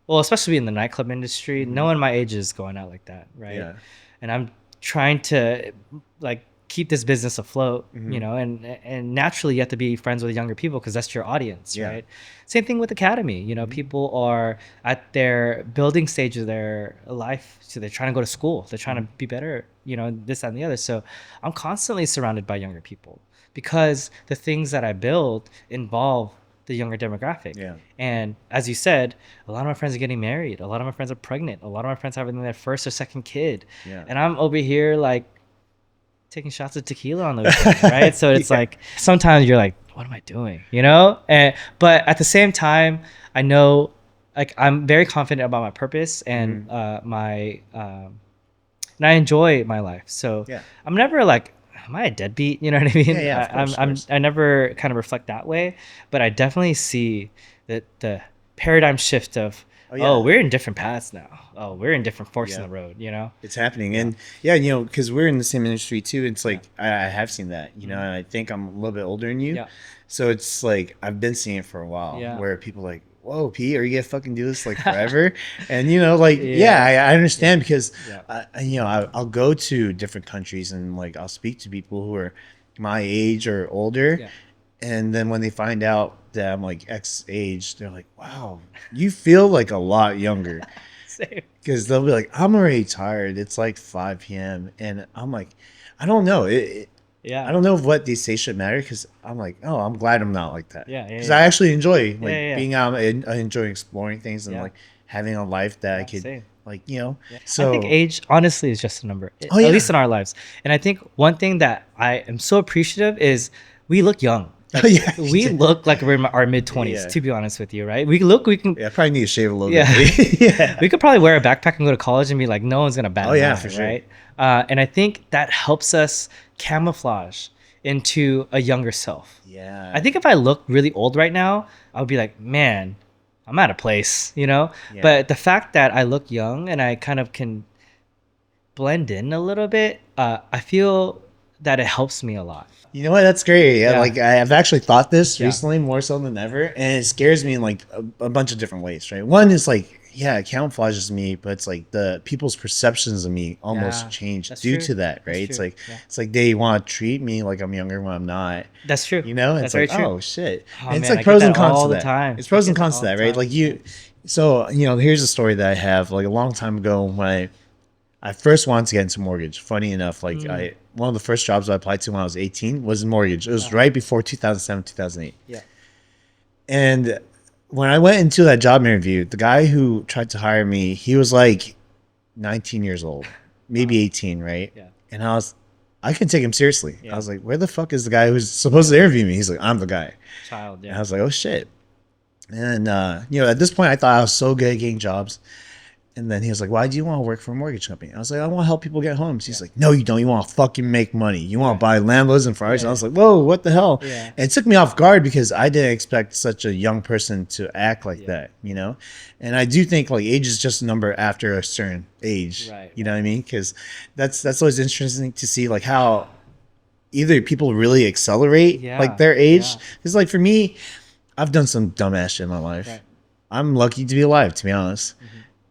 A: Well, especially in the nightclub industry, no one my age is going out like that, right? And I'm trying to like keep this business afloat, you know, and naturally you have to be friends with younger people because that's your audience, right? Same thing with Academy. You know, people are at their building stage of their life, so they're trying to go to school, they're trying to be better, you know, this, that, and the other. So I'm constantly surrounded by younger people because the things that I build involve the younger demographic.
B: Yeah.
A: And as you said, a lot of my friends are getting married. A lot of my friends are pregnant. A lot of my friends are having their first or second kid.
B: Yeah.
A: And I'm over here like taking shots of tequila on the weekend, right? So it's like sometimes you're like, what am I doing? You know? But at the same time, I know like I'm very confident about my purpose and and I enjoy my life. So I'm never like, am I a deadbeat? You know what I mean? I never kind of reflect that way, but I definitely see that the paradigm shift of, we're in different paths now. Oh, we're in different forks in the road, you know?
B: It's happening. And you know, because we're in the same industry too. It's like, I have seen that, you know, and I think I'm a little bit older than you. Yeah. So it's like, I've been seeing it for a while where people are like, whoa, Pete, are you gonna fucking do this like forever? And you know, like, I understand because you know, I'll go to different countries and like I'll speak to people who are my age or older, and then when they find out that I'm like X age, they're like, wow, you feel like a lot younger. Because they'll be like, I'm already tired, it's like 5 p.m. and I'm like, I don't know, I don't know if what they say should matter, because I'm like, oh, I'm glad I'm not like that. Because I actually enjoy like being out. I enjoy exploring things and like having a life that I could like, you know. So
A: I think age honestly is just a number, at least in our lives. And I think one thing that I am so appreciative is we look young. Like, we look like we're in our mid-20s, to be honest with you, right? We can.
B: I probably need to shave a little bit.
A: We could probably wear a backpack and go to college and be like, no one's gonna bat an eye, for sure, right? And I think that helps us camouflage into a younger self. I think if I look really old right now, I would be like, man, I'm out of place, you know? But the fact that I look young and I kind of can blend in a little bit, I feel that it helps me a lot.
B: You know what? That's great. Like I've actually thought this recently more so than ever, and it scares me in like a bunch of different ways, right? One is like, it camouflages me, but it's like the people's perceptions of me almost change due to that, right? It's like it's like they want to treat me like I'm younger when I'm not.
A: That's true.
B: You know, it's like,
A: true.
B: oh shit.
A: And
B: it's like pros and cons to that. It's pros and cons to that, right? Like so you know, here's a story that I have. Like a long time ago, when I first wanted to get into mortgage. Funny enough, like one of the first jobs I applied to when I was 18 was in mortgage. It was right before 2007, 2008. And when I went into that job interview, the guy who tried to hire me, he was like 19 years old, maybe 18, right? And I could take him seriously. I was like, where the fuck is the guy who's supposed to interview me? He's like, I'm the guy. And I was like, oh shit. And you know, at this point, I thought I was so good at getting jobs. And then he was like, why do you want to work for a mortgage company? I was like, I want to help people get homes. He's like, no, you don't. You want to fucking make money. You want to buy Lambos and Ferraris. And I was like, whoa, what the hell? And it took me off guard because I didn't expect such a young person to act like that, you know? And I do think like age is just a number after a certain age. You know what I mean? Because that's always interesting to see like how either people really accelerate like their age. Because like for me, I've done some dumbass shit in my life. I'm lucky to be alive, to be honest.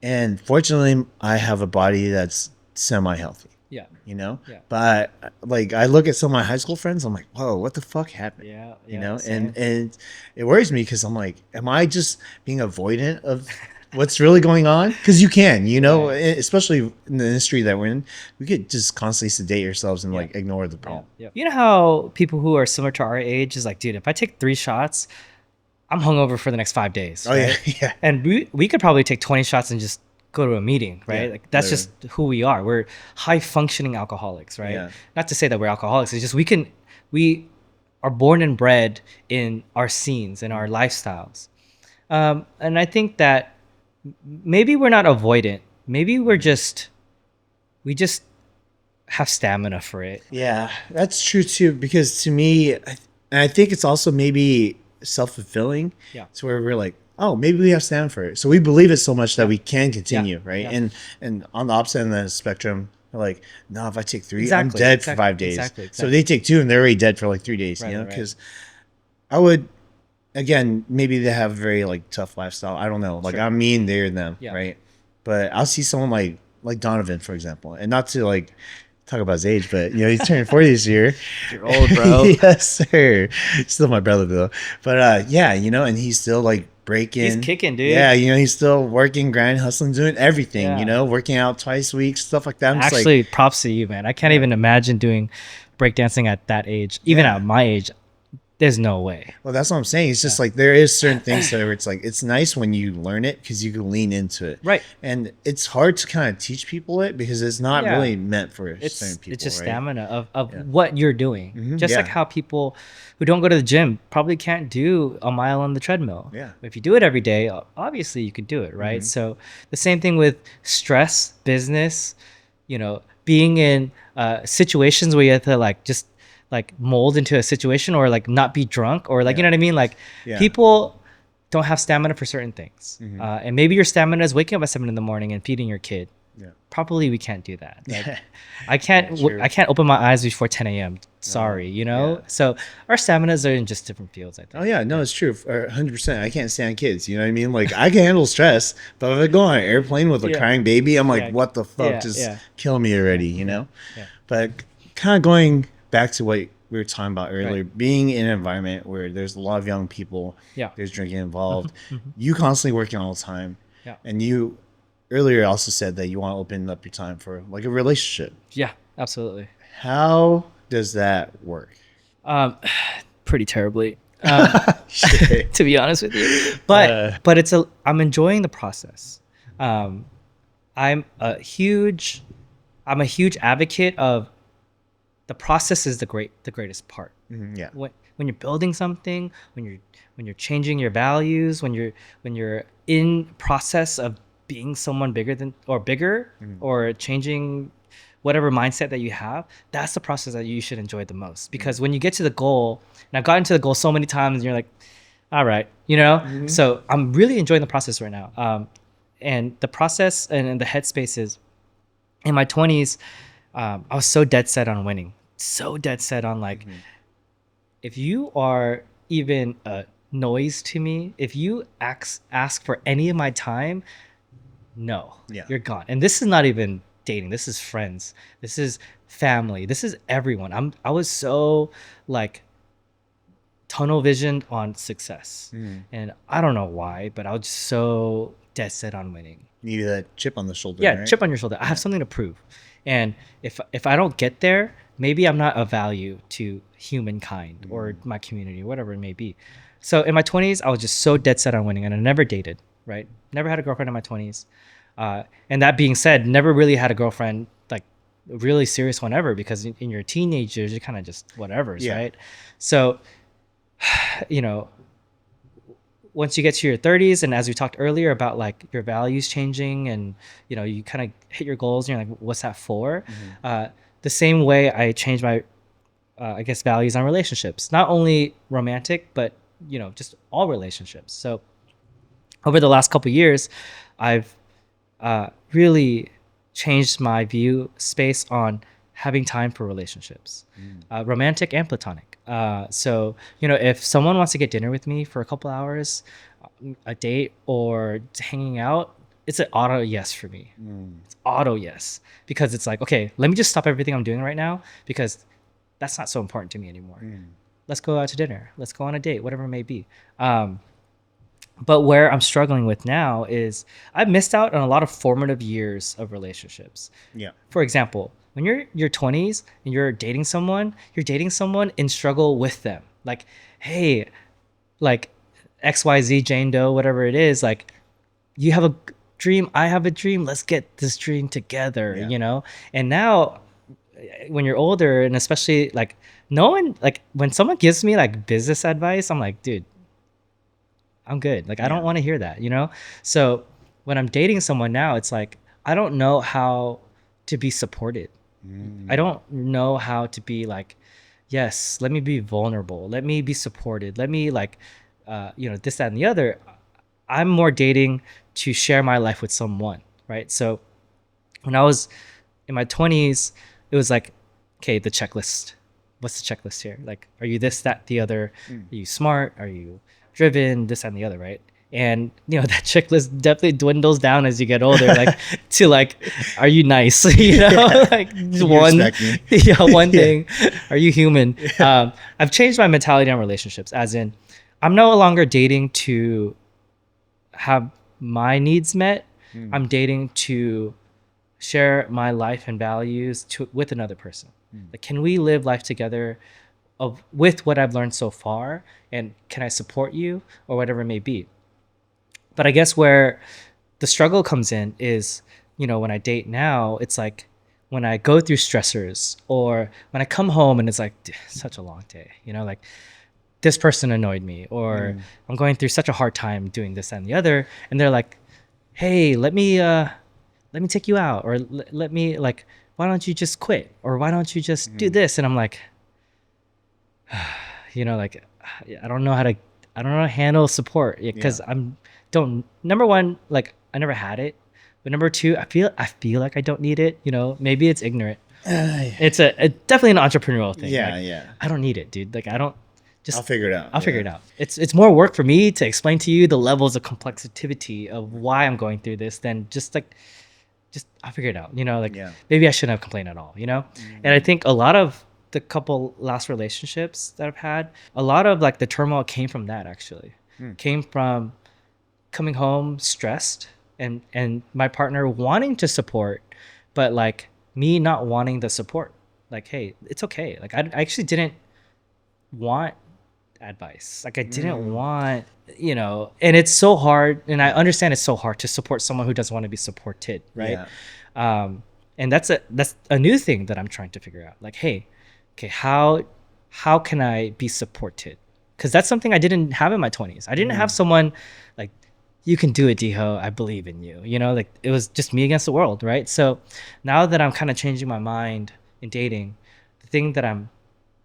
B: And fortunately, I have a body that's semi-healthy. You know? But like, I look at some of my high school friends, I'm like, whoa, what the fuck happened? You know? And it worries me because I'm like, am I just being avoidant of what's really going on? Because you can, you know, especially in the industry that we're in, we could just constantly sedate ourselves and like ignore the problem.
A: You know how people who are similar to our age is like, dude, if I take 3 shots, I'm hungover for the next 5 days. Right? And we could probably take 20 shots and just go to a meeting, right? Like that's just who we are. We're high functioning alcoholics, right? Not to say that we're alcoholics. It's just we are born and bred in our scenes and our lifestyles. And I think that maybe we're not avoidant. Maybe we just have stamina for it.
B: Yeah, that's true too. Because to me, I think it's also maybe self-fulfilling to where we're like, oh, maybe we have stand for it, so we believe it so much that we can continue, right? And on the opposite end of the spectrum, we're like, no, if I take 3, I'm dead for 5 days. So they take 2 and they're already dead for like 3 days, you know? Because I would, again, maybe they have a very like tough lifestyle, I don't know, like I'm mean, they're them, right? But I'll see someone like Donovan, for example, and not to like talk about his age, but you know, he's turning 40 this year.
A: You're old, bro.
B: Yes, sir. Still my brother though. But yeah, you know, and he's still like breaking.
A: He's kicking, dude.
B: Yeah, you know, he's still working, grinding, hustling, doing everything.
A: Yeah.
B: You know, working out twice a week, stuff like that. I'm just
A: Actually,
B: like,
A: props to you, man. I can't even imagine doing breakdancing at that age. Even at my age, there's no way.
B: well, that's what I'm saying. It's just like there is certain things that where it's like it's nice when you learn it because you can lean into it,
A: Right.
B: And it's hard to kind of teach people it because it's not really meant for certain people.
A: It's just
B: right?
A: stamina of what you're doing. Just
B: yeah.
A: like how people who don't go to the gym probably can't do a mile on the treadmill.
B: Yeah.
A: If you do it every day, obviously you could do it, right? So the same thing with stress, business, you know, being in situations where you have to like just like mold into a situation or like not be drunk or like, you know what I mean? Like people don't have stamina for certain things. And maybe your stamina is waking up at 7 a.m. and feeding your kid. Probably we can't do that. Like, I can't open my eyes before 10 a.m. Sorry, you know? So our staminas are in just different fields, I think.
B: Oh yeah, no, it's true. 100%. I can't stand kids. You know what I mean? Like I can handle stress, but if I go on an airplane with a crying baby, I'm like, what the fuck? Just kill me already, you know? But kind of going back to what we were talking about earlier, being in an environment where there's a lot of young people, there's drinking involved, you constantly working all the time, and you earlier also said that you want to open up your time for like a relationship.
A: Yeah, absolutely.
B: How does that work?
A: Pretty terribly, to be honest with you. But I'm enjoying the process. I'm a huge advocate of the process is the greatest part.
B: Yeah.
A: When you're building something, when you're changing your values, when you're in process of being someone bigger or changing whatever mindset that you have, that's the process that you should enjoy the most. Because when you get to the goal, and I've gotten to the goal so many times, and you're like, all right, you know. So I'm really enjoying the process right now. And the process and the headspace is, in my 20s, I was so dead set on winning. So dead set on like, if you are even a noise to me, if you ask for any of my time, no, you're gone. And this is not even dating. This is friends. This is family. This is everyone. I was so like tunnel visioned on success, and I don't know why, but I was just so dead set on winning.
B: You need that chip on the shoulder.
A: Yeah,
B: right?
A: chip on your shoulder. I have something to prove. And if I don't get there, maybe I'm not of value to humankind or my community, whatever it may be. So in my 20s, I was just so dead set on winning, and I never dated, right? Never had a girlfriend in my 20s. And that being said, never really had a girlfriend, like a really serious one ever, because in your teenage years, you're kind of just whatever's, right? So, you know, once you get to your 30s, and as we talked earlier about like your values changing, and you know, you kind of hit your goals and you're like, what's that for? The same way I changed my I guess values on relationships, not only romantic, but you know, just all relationships. So over the last couple of years, I've really changed my view space on having time for relationships, romantic and platonic. So, you know, if someone wants to get dinner with me for a couple hours, a date or hanging out, it's an auto yes for me. It's auto yes, because it's like, okay, let me just stop everything I'm doing right now, because that's not so important to me anymore. Let's go out to dinner. Let's go on a date, whatever it may be. But where I'm struggling with now is I've missed out on a lot of formative years of relationships. Yeah. For example, when you're your 20s and you're dating someone in struggle with them. Like, hey, like XYZ, Jane Doe, whatever it is, like you have a dream, I have a dream, let's get this dream together, you know? And now when you're older, and especially like no one, like when someone gives me like business advice, I'm like, dude, I'm good. Like, I don't want to hear that, you know? So when I'm dating someone now, it's like, I don't know how to be supported. I don't know how to be like, yes, let me be vulnerable. Let me be supported. Let me like, you know, this, that, and the other. I'm more dating to share my life with someone, right? So when I was in my 20s, it was like, okay, the checklist. What's the checklist here? Like, are you this, that, the other? Are you smart? Are you driven? This, that, and the other, right? And that checklist definitely dwindles down as you get older, like to like, are you nice? Like one, one thing. Are you human? I've changed my mentality on relationships, as in, I'm no longer dating to have my needs met. I'm dating to share my life and values with another person. Like, can we live life together with what I've learned so far, and can I support you, or whatever it may be. But I guess where the struggle comes in is, when I date now, it's like when I go through stressors, or when I come home and it's like such a long day, like this person annoyed me, or I'm going through such a hard time doing this and the other, and they're like, hey, let me take you out, or let me, like, why don't you just quit, or why don't you just do this? And I'm like, like, I don't know how to handle support, because number one, like, I never had it, but number two, I feel like I don't need it. Maybe it's ignorant. It's definitely an entrepreneurial thing. Like, I don't need it, dude. Like, I don't. I'll figure it out. I'll figure it out. It's more work for me to explain to you the levels of complexity of why I'm going through this than just I'll figure it out. Maybe I shouldn't have complained at all. And I think a lot of the couple last relationships that I've had, a lot of like the turmoil came from that, actually. Came from coming home stressed, and my partner wanting to support, but like me not wanting the support. Like, hey, it's okay. Like, I actually didn't want advice. Like, I didn't want, and it's so hard, and I understand it's so hard to support someone who doesn't want to be supported, right? And that's a new thing that I'm trying to figure out. Like, hey, okay, how can I be supported? Because that's something I didn't have in my 20s. I didn't have someone like, you can do it, Diho, I believe in you. Like, it was just me against the world, right? So now that I'm kind of changing my mind in dating, the thing that I'm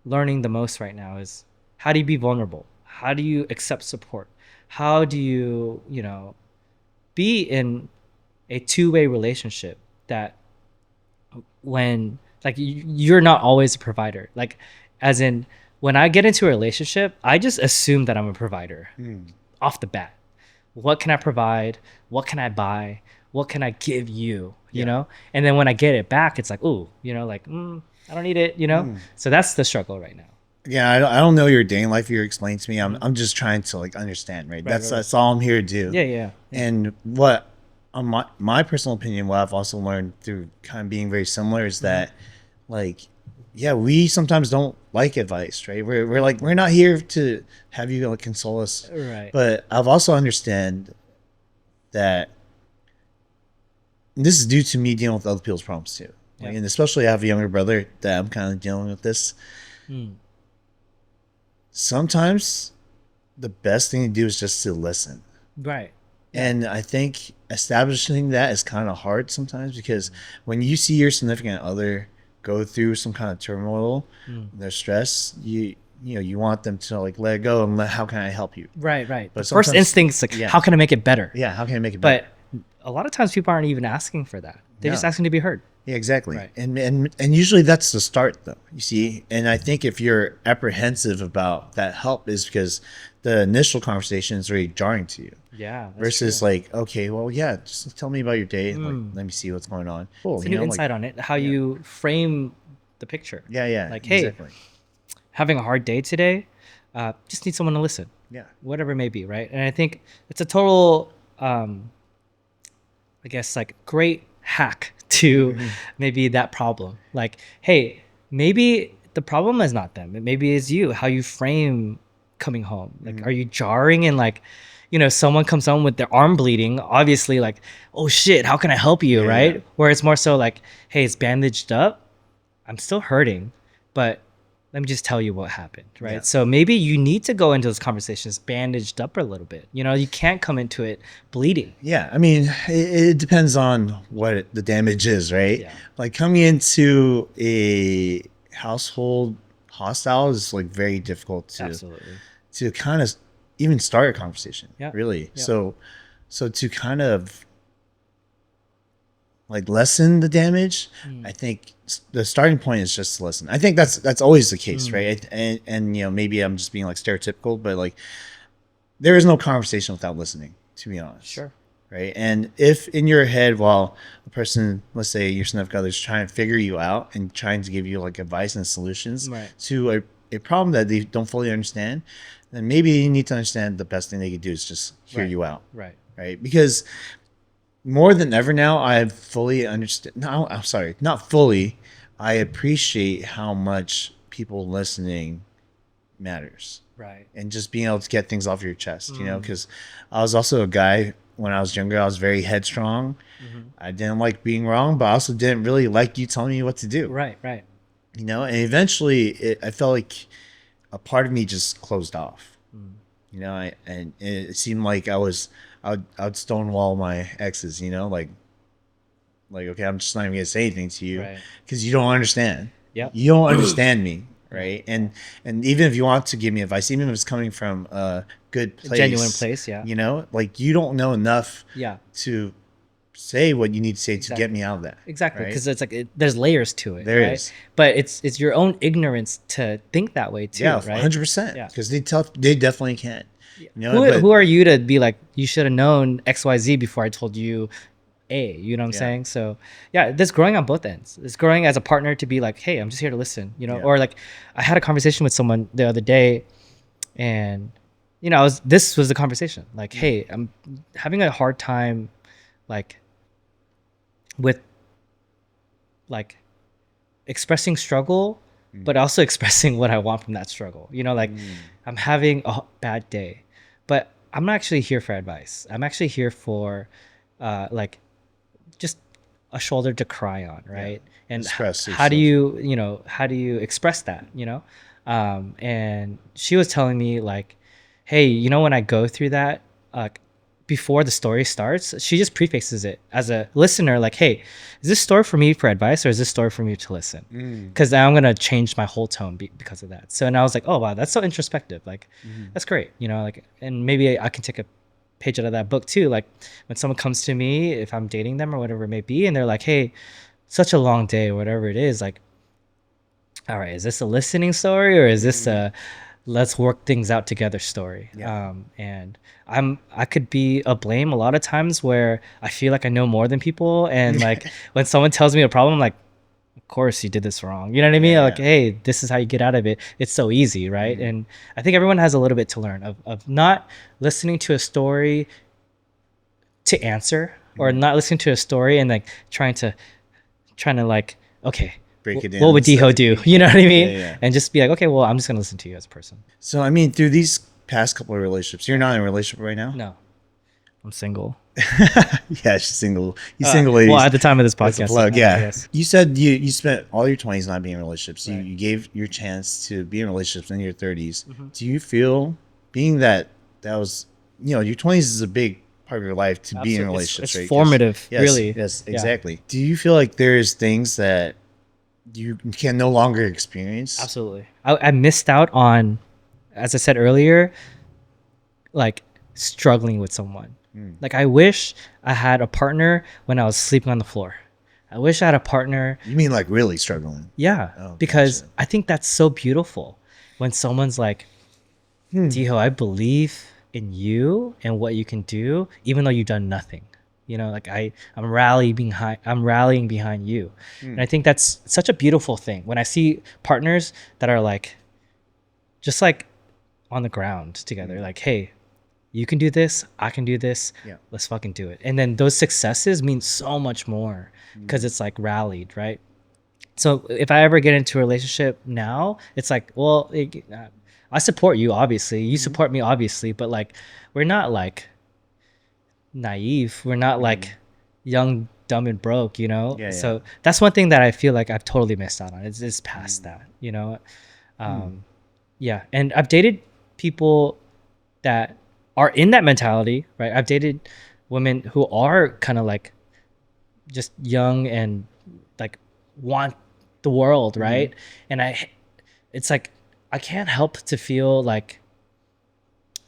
A: learning the most right now is, how do you be vulnerable? How do you accept support? How do you, be in a two-way relationship that when, like, you're not always a provider. Like, as in, when I get into a relationship, I just assume that I'm a provider off the bat. What can I provide? What can I buy? What can I give you? You know? And then when I get it back, it's like, ooh, like, I don't need it, So that's the struggle right now.
B: Yeah, I don't know your dating life you're explaining to me. I'm just trying to, like, understand, right? That's all I'm here to do.
A: Yeah.
B: And what, on my personal opinion, what I've also learned through kind of being very similar is that, like, we sometimes don't like advice, right? We're like, we're not here to have you, like, console us,
A: right?
B: But I've also understand that this is due to me dealing with other people's problems too. Like, and especially I have a younger brother that I'm kind of dealing with this. Sometimes the best thing to do is just to listen.
A: Right.
B: And I think establishing that is kind of hard sometimes, because when you see your significant other go through some kind of turmoil, their stress, you want them to, like, let it go and how can I help you?
A: Right. But first instinct's like, how can I make it better?
B: Yeah, how can I make it better?
A: But a lot of times people aren't even asking for that. They're just asking to be heard.
B: Yeah, exactly.
A: Right.
B: And usually that's the start, though, you see. And I think if you're apprehensive about that help, is because the initial conversation is very jarring to you.
A: Yeah.
B: Versus true. Like, okay, well, yeah, just tell me about your day. Like, let me see what's going on. Cool.
A: It's a new insight on it, how you frame the picture.
B: Yeah.
A: Like, hey, having a hard day today, just need someone to listen.
B: Yeah.
A: Whatever it may be, right? And I think it's a total, I guess, like, great hack to maybe that problem. Like, hey, maybe the problem is not them. Maybe it's you, how you frame coming home. Like, are you jarring and, like, someone comes home with their arm bleeding, obviously, like, oh shit, how can I help you, right? Where it's more so like, hey, it's bandaged up, I'm still hurting, but let me just tell you what happened, right? So maybe you need to go into those conversations bandaged up a little bit. You can't come into it bleeding.
B: Yeah, I mean, it depends on what the damage is, right? Yeah. Like, coming into a household hostile is, like, very difficult to kind of even start a conversation. Yeah. Really. Yeah. So to kind of, like, lessen the damage, I think the starting point is just to listen. I think that's always the case, right? And maybe I'm just being, like, stereotypical, but, like, there is no conversation without listening, to be honest.
A: Sure.
B: Right. And if in your head, while the person, let's say your significant other, is trying to figure you out and trying to give you like advice and solutions to a problem that they don't fully understand, then maybe you need to understand the best thing they could do is just hear you out.
A: Right.
B: Right. Because more than ever now, I fully understand. No, I'm sorry, not fully. I appreciate how much people listening matters.
A: Right.
B: And just being able to get things off your chest, you know, because I was also a guy when I was younger, I was very headstrong. I didn't like being wrong, but I also didn't really like you telling me what to do.
A: Right. Right.
B: You know, and eventually I felt like a part of me just closed off. You know, and it seemed like I'd stonewall my exes, you know, like, okay, I'm just not even gonna say anything to you because you don't understand.
A: Yeah.
B: You don't understand me. Right. And even if you want to give me advice, even if it's coming from a good place,
A: genuine place, yeah.
B: You know, like you don't know enough to say what you need to say to get me out of that.
A: Exactly. Because it's like there's layers to it.
B: There is.
A: But it's your own ignorance to think that way too.
B: Yeah,
A: right?
B: 100%.
A: Yeah.
B: Because they definitely can. You know,
A: who are you to be like, you should have known XYZ before I told you you know what I'm saying? So yeah, this growing on both ends. It's growing as a partner to be like, hey, I'm just here to listen, you know. Or like I had a conversation with someone the other day, and you know, this was the conversation, like, hey, I'm having a hard time like with like expressing struggle, but also expressing what I want from that struggle, you know, like I'm having a bad day, but I'm not actually here for advice. I'm actually here for like just a shoulder to cry on, right? And how do you express that, you know? And she was telling me like, hey, you know, when I go through that, before the story starts, she just prefixes it as a listener, like, hey, is this story for me for advice or is this story for me to listen? Because now I'm going to change my whole tone because of that. So, and I was like, oh, wow, that's so introspective. Like, that's great. You know, like, and maybe I can take a page out of that book too. Like when someone comes to me, if I'm dating them or whatever it may be, and they're like, hey, such a long day or whatever it is, like, all right, is this a listening story or is this a let's work things out together story? And I could be a blame a lot of times where I feel like I know more than people, and like when someone tells me a problem, I'm like, of course you did this wrong, you know what I mean? Like, hey, this is how you get out of it. It's so easy, right? And I think everyone has a little bit to learn of not listening to a story to answer, or not listening to a story and like trying to like, okay,
B: break it down.
A: What would Diho do? You know what I mean? And just be like, okay, well, I'm just gonna listen to you as a person.
B: So I mean, through these past couple of relationships, you're not in a relationship right now?
A: No, I'm single.
B: Yeah, she's single. You single ladies.
A: Well, at the time of this podcast,
B: plug. You said you spent all your 20s not being in relationships. You gave your chance to be in relationships in your 30s. Do you feel, being that was, you know, your 20s is a big part of your life to be in relationships,
A: it's
B: right?
A: formative,
B: Yes,
A: really.
B: Yes, exactly. Do you feel like there's things that you can no longer experience?
A: Absolutely. I missed out on, as I said earlier, like struggling with someone. Like I wish I had a partner when I was sleeping on the floor. I wish I had a partner.
B: You mean like really struggling?
A: Yeah, because gotcha. I think that's so beautiful when someone's like, Diho, I believe in you and what you can do, even though you've done nothing. You know, like I'm rallying behind you. And I think that's such a beautiful thing when I see partners that are like, just like on the ground together, like, hey, you can do this, I can do this, let's fucking do it. And then those successes mean so much more because it's like rallied, right? So if I ever get into a relationship now, it's like, well, I support you, obviously. You support me, obviously. But like, we're not like naive. We're not like young, dumb, and broke, you know? So that's one thing that I feel like I've totally missed out on. It's past that, you know? Yeah. And I've dated people that are in that mentality, right? I've dated women who are kind of like just young and like want the world, right? And it's like I can't help to feel like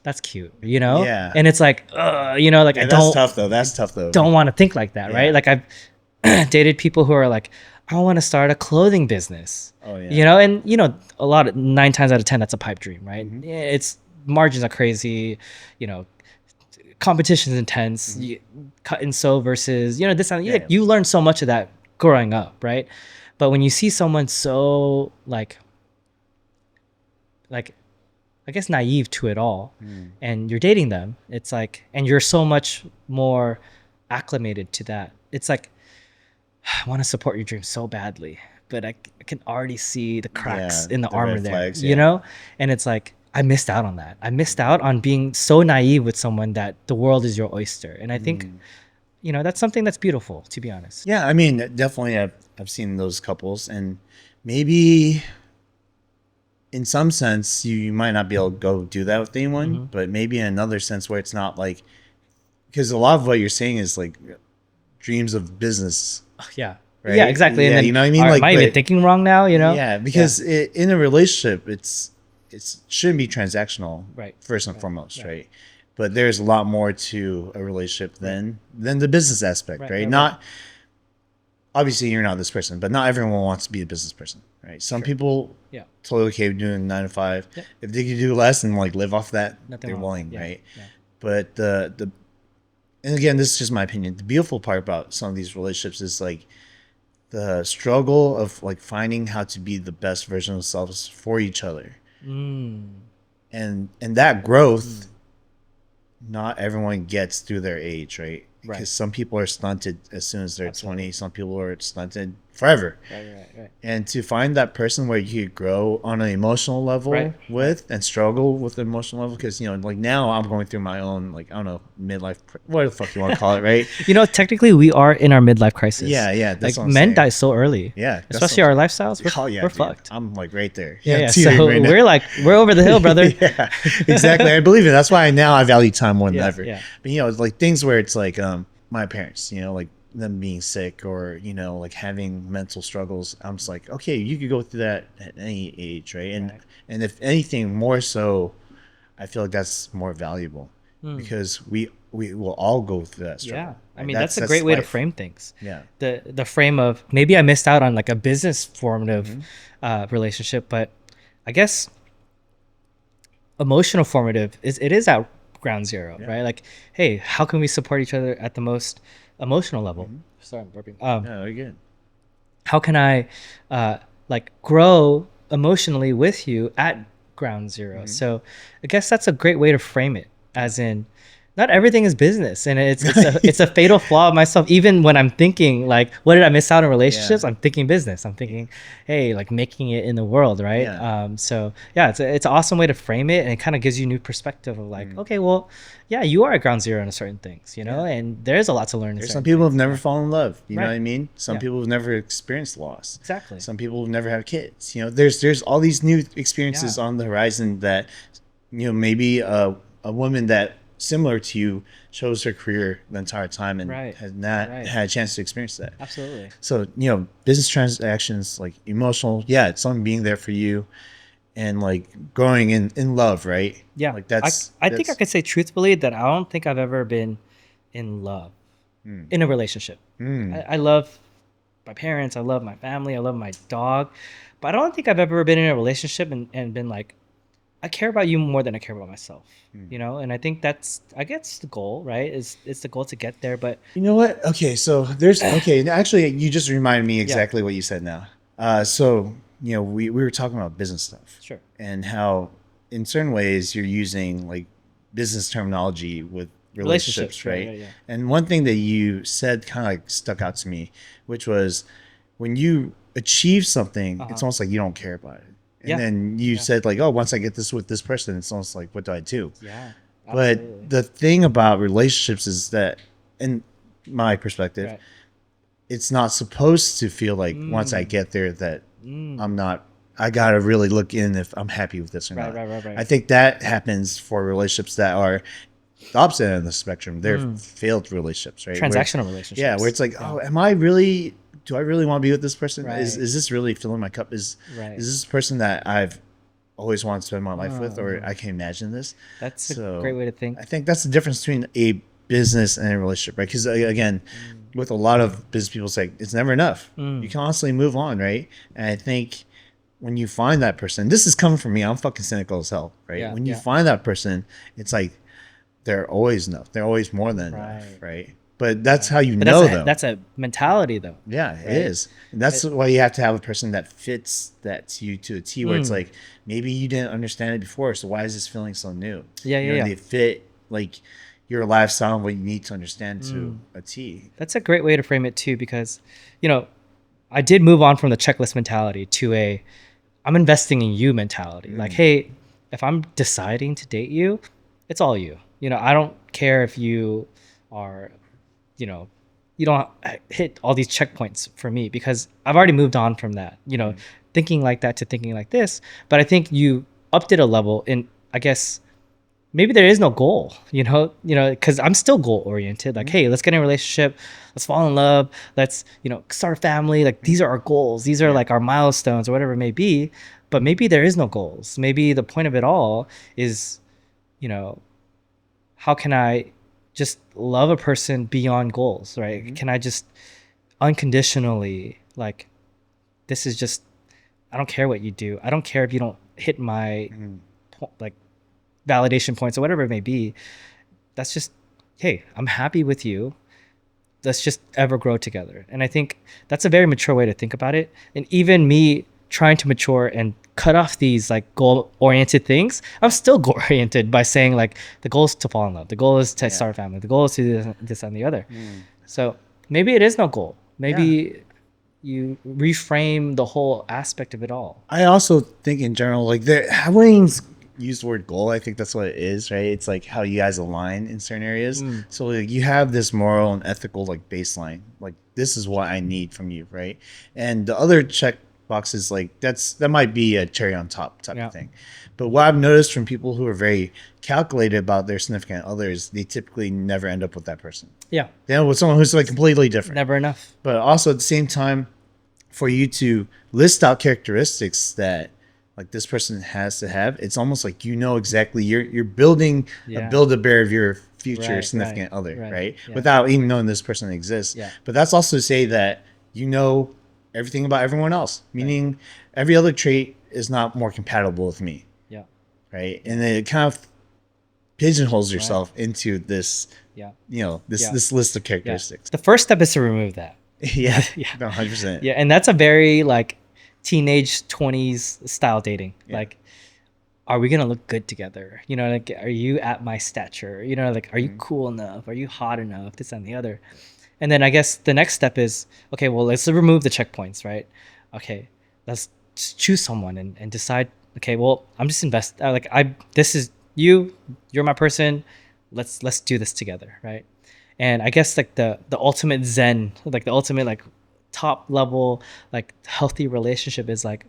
A: that's cute, you know?
B: Yeah.
A: And it's like, you know, like I don't.
B: That's tough though.
A: Don't want to think like that, right? Like I've dated people who are like, I want to start a clothing business. Oh yeah. You know, and you know, 9 times out of 10, that's a pipe dream, right? It's margins are crazy, you know, competition is intense, cut and sew versus, you know, this, you learn so much of that growing up, right? But when you see someone so like I guess naive to it all, and you're dating them, it's like, and you're so much more acclimated to that. It's like, I want to support your dream so badly, but I can already see the cracks in the armor there,
B: flags,
A: you know? And it's like, I missed out on that. I missed out on being so naive with someone that the world is your oyster. And I think, you know, that's something that's beautiful, to be honest.
B: Yeah, I mean, definitely I've seen those couples, and maybe in some sense you might not be able to go do that with anyone, but maybe in another sense where it's not like, because a lot of what you're saying is like dreams of business.
A: Yeah.
B: Right?
A: Yeah, exactly.
B: Yeah,
A: and then,
B: you know what I mean?
A: Am I even thinking wrong now? You know?
B: Yeah, because in a relationship, it shouldn't be transactional,
A: right?
B: First and foremost, right? But there's a lot more to a relationship than the business aspect, right? Not obviously you're not this person, but not everyone wants to be a business person, right? Some people totally okay with doing 9 to 5. If they could do less and like live off that, they're willing, right? But and again, this is just my opinion. The beautiful part about some of these relationships is like the struggle of like finding how to be the best version of themselves for each other. And that growth, not everyone gets through their age, right? Because some people are stunted as soon as they're 20. Some people are stunted forever. Right. And to find that person where you could grow on an emotional level with and struggle with the emotional level, because, you know, like now I'm going through my own, like, I don't know, midlife, what the fuck you want to call it, right?
A: You know, technically we are in our midlife crisis.
B: Yeah.
A: That's like men die so early.
B: Yeah.
A: Especially our lifestyles. We're fucked.
B: I'm like right there.
A: Yeah. So right we're over the hill, brother.
B: Yeah, exactly. I believe it. That's why now I value time more than ever. Yeah. But, you know, it's like things where it's like, my parents, you know, like them being sick or, you know, like having mental struggles. I'm just like, okay, you could go through that at any age, right? And if anything more so, I feel like that's more valuable because we will all go through that struggle.
A: Yeah. I mean, that's a great way to frame things.
B: Yeah.
A: The frame of maybe I missed out on like a business formative relationship, but I guess emotional formative is at ground zero, right? Like, hey, how can we support each other at the most emotional level? Sorry, I'm burping.
B: No, you're good.
A: How can I like grow emotionally with you at ground zero? So I guess that's a great way to frame it, as in not everything is business, and it's a fatal flaw of myself. Even when I'm thinking like, what did I miss out in relationships? I'm thinking business. I'm thinking, hey, like making it in the world, right? So yeah, it's an awesome way to frame it, and it kind of gives you new perspective of like, okay, well, yeah, you are at ground zero in certain things, you know, and there's a lot to learn.
B: There's some people who've never fallen in love, you know what I mean? Some people who've never experienced loss.
A: Exactly.
B: Some people who've never had kids. You know, there's all these new experiences on the horizon that, you know, maybe a woman that similar to you chose her career the entire time and has not had a chance to experience that.
A: Absolutely.
B: So, you know, business transactions, like emotional, it's someone being there for you and like growing in love, right?
A: Yeah.
B: Like that's
A: I think I could say truthfully that I don't think I've ever been in love in a relationship. I love my parents, I love my family, I love my dog, but I don't think I've ever been in a relationship and been like, I care about you more than I care about myself, you know? And I think that's, I guess the goal, right? It's the goal to get there, but...
B: You know what? Okay, so there's... Okay, actually, you just reminded me exactly what you said now. So, you know, we were talking about business stuff.
A: Sure.
B: And how, in certain ways, you're using, like, business terminology with relationships, right? Yeah. And one thing that you said kind of, like, stuck out to me, which was, when you achieve something, it's almost like you don't care about it. And then you said like, oh, once I get this with this person, it's almost like, what do I do?
A: Yeah. Absolutely.
B: But the thing about relationships is that, in my perspective, it's not supposed to feel like once I get there that I got to really look in if I'm happy with this or not. Right. I think that happens for relationships that are the opposite end of the spectrum. They're failed relationships, right?
A: Transactional relationships.
B: Yeah, where it's like, oh, do I really want to be with this person? Right. Is this really filling my cup? Is this person that I've always wanted to spend my life with, or I can imagine this?
A: That's a great way to think.
B: I think that's the difference between a business and a relationship, right? Because again, with a lot of business people say it's never enough. You constantly move on, right? And I think when you find that person, this is coming from me. I'm fucking cynical as hell, right?
A: Yeah,
B: When you
A: yeah.
B: find that person, it's like they're always enough. They're always more than enough, right? But that's how you
A: But
B: know them.
A: that's a mentality though.
B: Yeah, it
A: right?
B: is. And that's why you have to have a person that fits that to you to a T, where it's like, maybe you didn't understand it before, so why is this feeling so new?
A: Yeah,
B: you know, they fit like your lifestyle and what you need to understand to a T.
A: That's a great way to frame it too, because, you know, I did move on from the checklist mentality to a I'm investing in you mentality. Like, hey, if I'm deciding to date you, it's all you. You know, I don't care if you are, you know, you don't hit all these checkpoints for me, because I've already moved on from that, you know, thinking like that to thinking like this. But I think you upped it a level in, I guess, maybe there is no goal, because I'm still goal oriented. Like, hey, let's get in a relationship, let's fall in love, let's, start a family. Like, these are our goals. These are like our milestones or whatever it may be. But maybe there is no goals. Maybe the point of it all is, how can I just love a person beyond goals, right? Can I just unconditionally, like, this is just, I don't care what you do. I don't care if you don't hit my like validation points or whatever it may be. That's just, hey, I'm happy with you. Let's just ever grow together. And I think that's a very mature way to think about it. And even me trying to mature and cut off these like goal oriented things, I'm still goal oriented by saying like the goal is to fall in love, the goal is to start a family, the goal is to do this and the other. So maybe it is no goal. Maybe you reframe the whole aspect of it all.
B: I also think in general, like, I wouldn't use the word goal. I think that's what it is, right? It's like how you guys align in certain areas. So like, you have this moral and ethical like baseline, like this is what I need from you, right? And the other check boxes, like that might be a cherry on top type of thing. But what I've noticed from people who are very calculated about their significant others, they typically never end up with that person.
A: Yeah.
B: They end up with someone who's like completely different.
A: Never enough.
B: But also at the same time, for you to list out characteristics that like this person has to have, it's almost like exactly you're building a Build-A-Bear of your future significant other, right? Without even knowing this person exists. But that's also to say that you know everything about everyone else, meaning every other trait is not more compatible with me.
A: Yeah.
B: Right. And then it kind of pigeonholes yourself into this, this list of characteristics.
A: The first step is to remove that.
B: Yeah. 100%.
A: Yeah. And that's a very like teenage 20s style dating. Like, are we going to look good together? Like, are you at my stature? Like, are you cool enough? Are you hot enough? This and the other. And then I guess the next step is, okay, well, let's remove the checkpoints, right? Okay, let's just choose someone and decide, okay, well, I'm just this is you're my person. Let's do this together, right? And I guess like the ultimate zen, like the ultimate like top level like healthy relationship is like,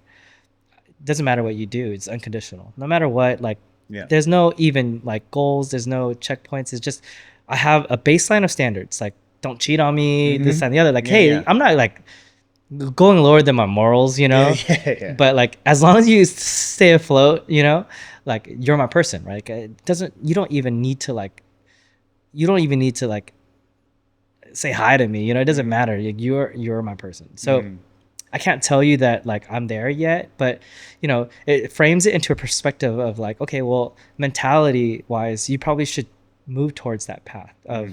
A: it doesn't matter what you do, it's unconditional. No matter what, like there's no even like goals, there's no checkpoints. It's just I have a baseline of standards, like don't cheat on me, this and the other. Like, hey, I'm not like going lower than my morals, but like as long as you stay afloat, like you're my person, right? Like, you don't even need to say hi to me, it doesn't matter. Like, you're my person. So I can't tell you that like I'm there yet, but it frames it into a perspective of like, okay, well, mentality wise, you probably should move towards that path of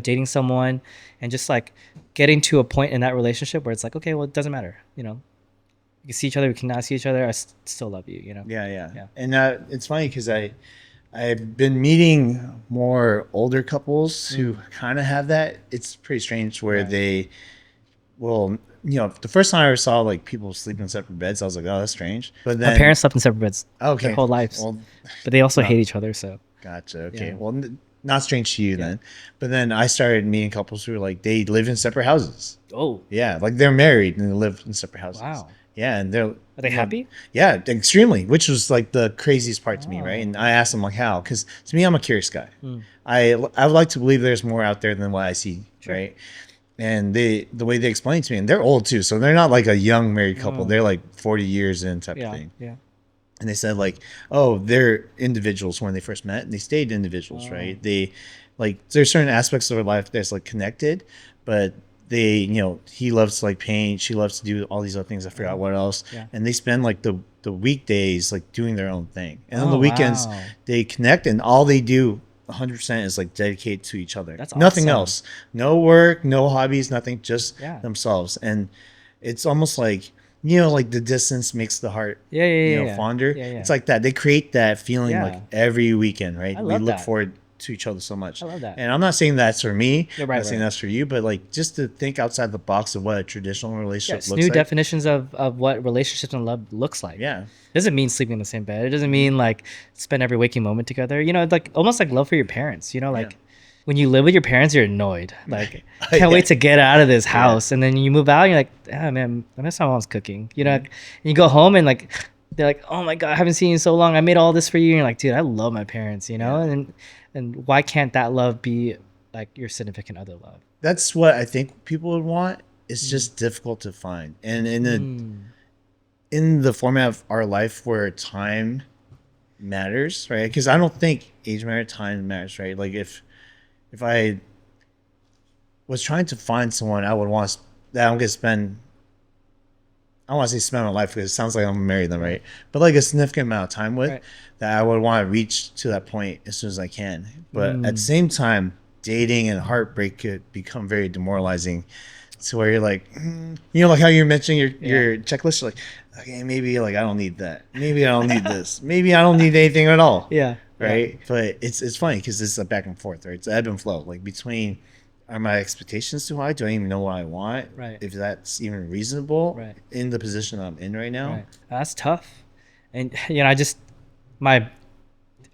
A: dating someone and just like getting to a point in that relationship where it's like, okay, well, it doesn't matter. We can see each other, we cannot see each other. I still love you,
B: Yeah. And it's funny because I've been meeting more older couples who kind of have that. It's pretty strange where they will, the first time I ever saw like people sleeping in separate beds, I was like, oh, that's strange. But then
A: my parents slept in separate beds their whole lives, but they also hate each other. So
B: gotcha. Okay. Well, not strange to you then. But then I started meeting couples who were like, they live in separate houses.
A: Oh.
B: Yeah. Like they're married and they live in separate houses.
A: Wow.
B: Yeah. And are
A: they happy?
B: Yeah, extremely, which was like the craziest part to me, right? And I asked them like how, because to me, I'm a curious guy. I would like to believe there's more out there than what I see, right? And the way they explained to me, and they're old too, so they're not like a young married couple. They're like 40 years in type of thing.
A: Yeah.
B: And they said like, oh, they're individuals when they first met, and they stayed individuals, right? They like there's certain aspects of their life that's like connected, but they, he loves to like paint, she loves to do all these other things. I forgot what else.
A: Yeah.
B: And they spend like the weekdays like doing their own thing, and on
A: Oh,
B: the weekends
A: wow.
B: they connect, and all they do 100% is like dedicate to each other.
A: That's
B: nothing
A: awesome.
B: else, no work, no hobbies, nothing, just
A: Yeah.
B: themselves. And it's almost like, like the distance makes the heart
A: Yeah.
B: fonder.
A: Yeah.
B: It's like that. They create that feeling
A: Yeah.
B: like every weekend, right?
A: I
B: We
A: love
B: look
A: that.
B: forward to each other so much.
A: I love that.
B: And I'm not saying that's for me.
A: Yeah,
B: I'm not saying that's for you, but like just to think outside the box of what a traditional relationship
A: Yes,
B: looks
A: new
B: like.
A: definitions of what relationships and love looks like.
B: Yeah.
A: It doesn't mean sleeping in the same bed. It doesn't mean like spend every waking moment together. Like almost like love for your parents. Like when you live with your parents, you're annoyed. Like can't wait to get out of this house. And then you move out, and you're like, ah, man, I miss my mom's cooking. And you go home, and like they're like, oh my god, I haven't seen you in so long. I made all this for you. And you're like, dude, I love my parents. And why can't that love be like your significant other love?
B: That's what I think people would want. It's just difficult to find. And in the format of our life where time matters, right? Because I don't think age matters, time matters, right? Like if I was trying to find someone I would want that I'm gonna spend, I don't want to say spend my life because it sounds like I'm gonna marry them, right? But like a significant amount of time with, that I would want to reach to that point as soon as I can. But at the same time, dating and heartbreak could become very demoralizing. To where you're like, like how you're mentioning your checklist. You're like, okay, maybe like I don't need that. Maybe I don't need this. Maybe I don't need anything at all.
A: Yeah.
B: Right. Yeah. But it's funny because it's a back and forth, right? It's ebb and flow. Like between, are my expectations too high? Do I even know what I want?
A: Right.
B: If that's even reasonable.
A: Right.
B: In the position I'm in right now.
A: Right. That's tough. And my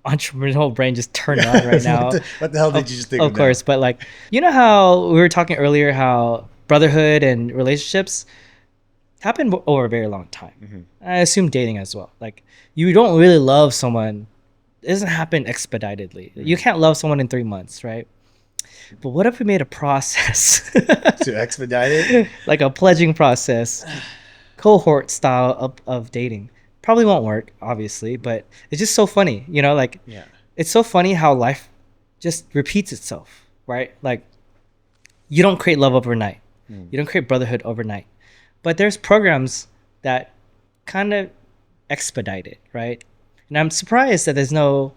A: entrepreneurial brain just turned on right now.
B: what the hell did you just think of?
A: Of course, but like, how we were talking earlier, how brotherhood and relationships happen over a very long time. Mm-hmm. I assume dating as well. Like, you don't really love someone. It doesn't happen expeditedly. Mm-hmm. You can't love someone in 3 months, right? But what if we made a process
B: to expedite it?
A: Like a pledging process, cohort style of dating. Probably won't work, obviously, but it's just so funny, It's so funny how life just repeats itself, right? Like, you don't create love overnight. You don't create brotherhood overnight. But there's programs that kind of expedite it, right? And I'm surprised that there's no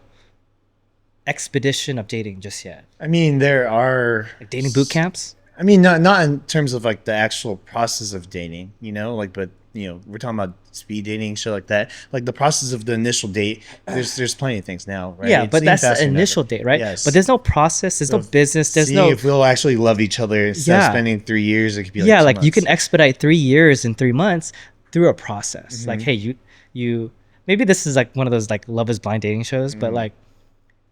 A: expedition of dating just yet.
B: I mean, there are
A: like dating boot camps.
B: I mean, not in terms of like the actual process of dating, but we're talking about speed dating, shit like that. Like the process of the initial date, there's plenty of things now, right?
A: Yeah, but that's the initial date, right?
B: Yes.
A: But there's no process, there's no business, there's no.
B: If we'll actually love each other instead of spending 3 years, it could be like 2 months.
A: You can expedite 3 years in 3 months through a process. Mm-hmm. Like, hey, you maybe this is like one of those like Love is Blind dating shows, but like,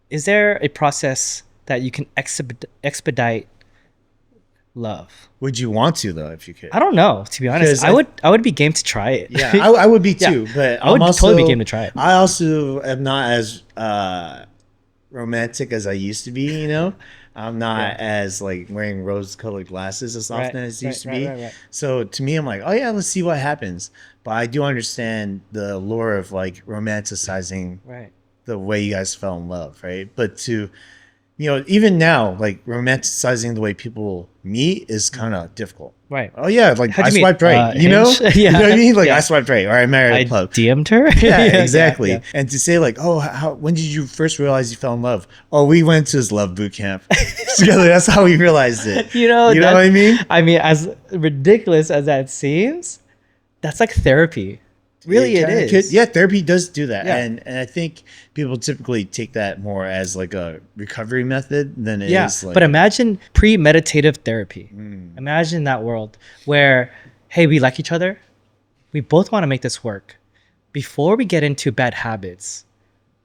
A: is there a process that you can expedite love?
B: Would you want to though, if you could?
A: I don't know, to be honest. I would be game to try it.
B: Yeah, I would be too. But
A: I would totally be game to try it.
B: I also am not as romantic as I used to be. I'm not as like wearing rose-colored glasses as often as it used to be. Right. So to me, I'm like, oh yeah, let's see what happens. But I do understand the allure of like romanticizing the way you guys fell in love, right? But to even now, like romanticizing the way people meet is kind of difficult.
A: Right.
B: Oh yeah, like I swiped right.
A: Yeah.
B: You know what I mean? Like I swiped right, or I married a club.
A: DM'd her.
B: Yeah, exactly. Yeah. And to say like, oh, when did you first realize you fell in love? Oh, we went to this love boot camp together. That's how we realized it. You know what I mean?
A: I mean, as ridiculous as that seems, that's like therapy. Really, it is.
B: Yeah, therapy does do that. Yeah. And I think people typically take that more as like a recovery method than it is like...
A: But imagine premeditative therapy. Imagine that world where, hey, we like each other. We both want to make this work. Before we get into bad habits,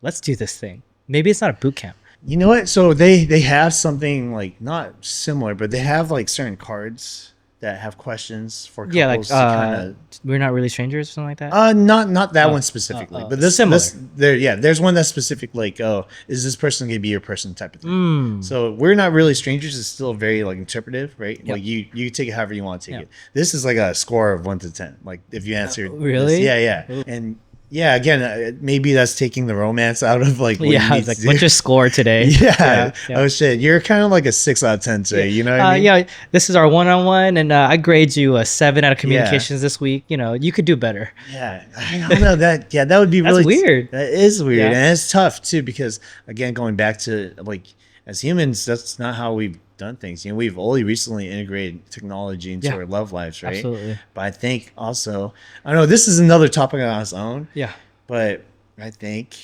A: let's do this thing. Maybe it's not a boot camp.
B: You know what? So they have something like not similar, but they have like certain cards that have questions for couples to kind of...
A: We're not really strangers or something like that?
B: Not that one specifically. But there's one that's specific, like, oh, is this person going to be your person type of thing. So we're not really strangers is still very like interpretive, right? Yep. Like you take it however you want to take it. This is like a score of 1 to 10. Like if you answer
A: really?
B: Yeah. Ooh. And yeah, again, maybe that's taking the romance out of like what you need
A: It's like,
B: to do.
A: what's your score today?
B: Yeah.
A: Yeah.
B: Oh shit, you're kind of like a 6 out of 10 today. You know what I mean?
A: Yeah, this is our one-on-one, and I grade you a 7 out of
B: Yeah.
A: communications this week. You could do better.
B: Yeah, I don't know that. Yeah, that would be
A: That's
B: really
A: weird.
B: That is weird,
A: Yeah.
B: and it's tough too because again, going back to like as humans, that's not how we've done things. We've only recently integrated technology into our love lives, right?
A: Absolutely.
B: But I think also, I don't know, this is another topic on its own.
A: Yeah.
B: But I think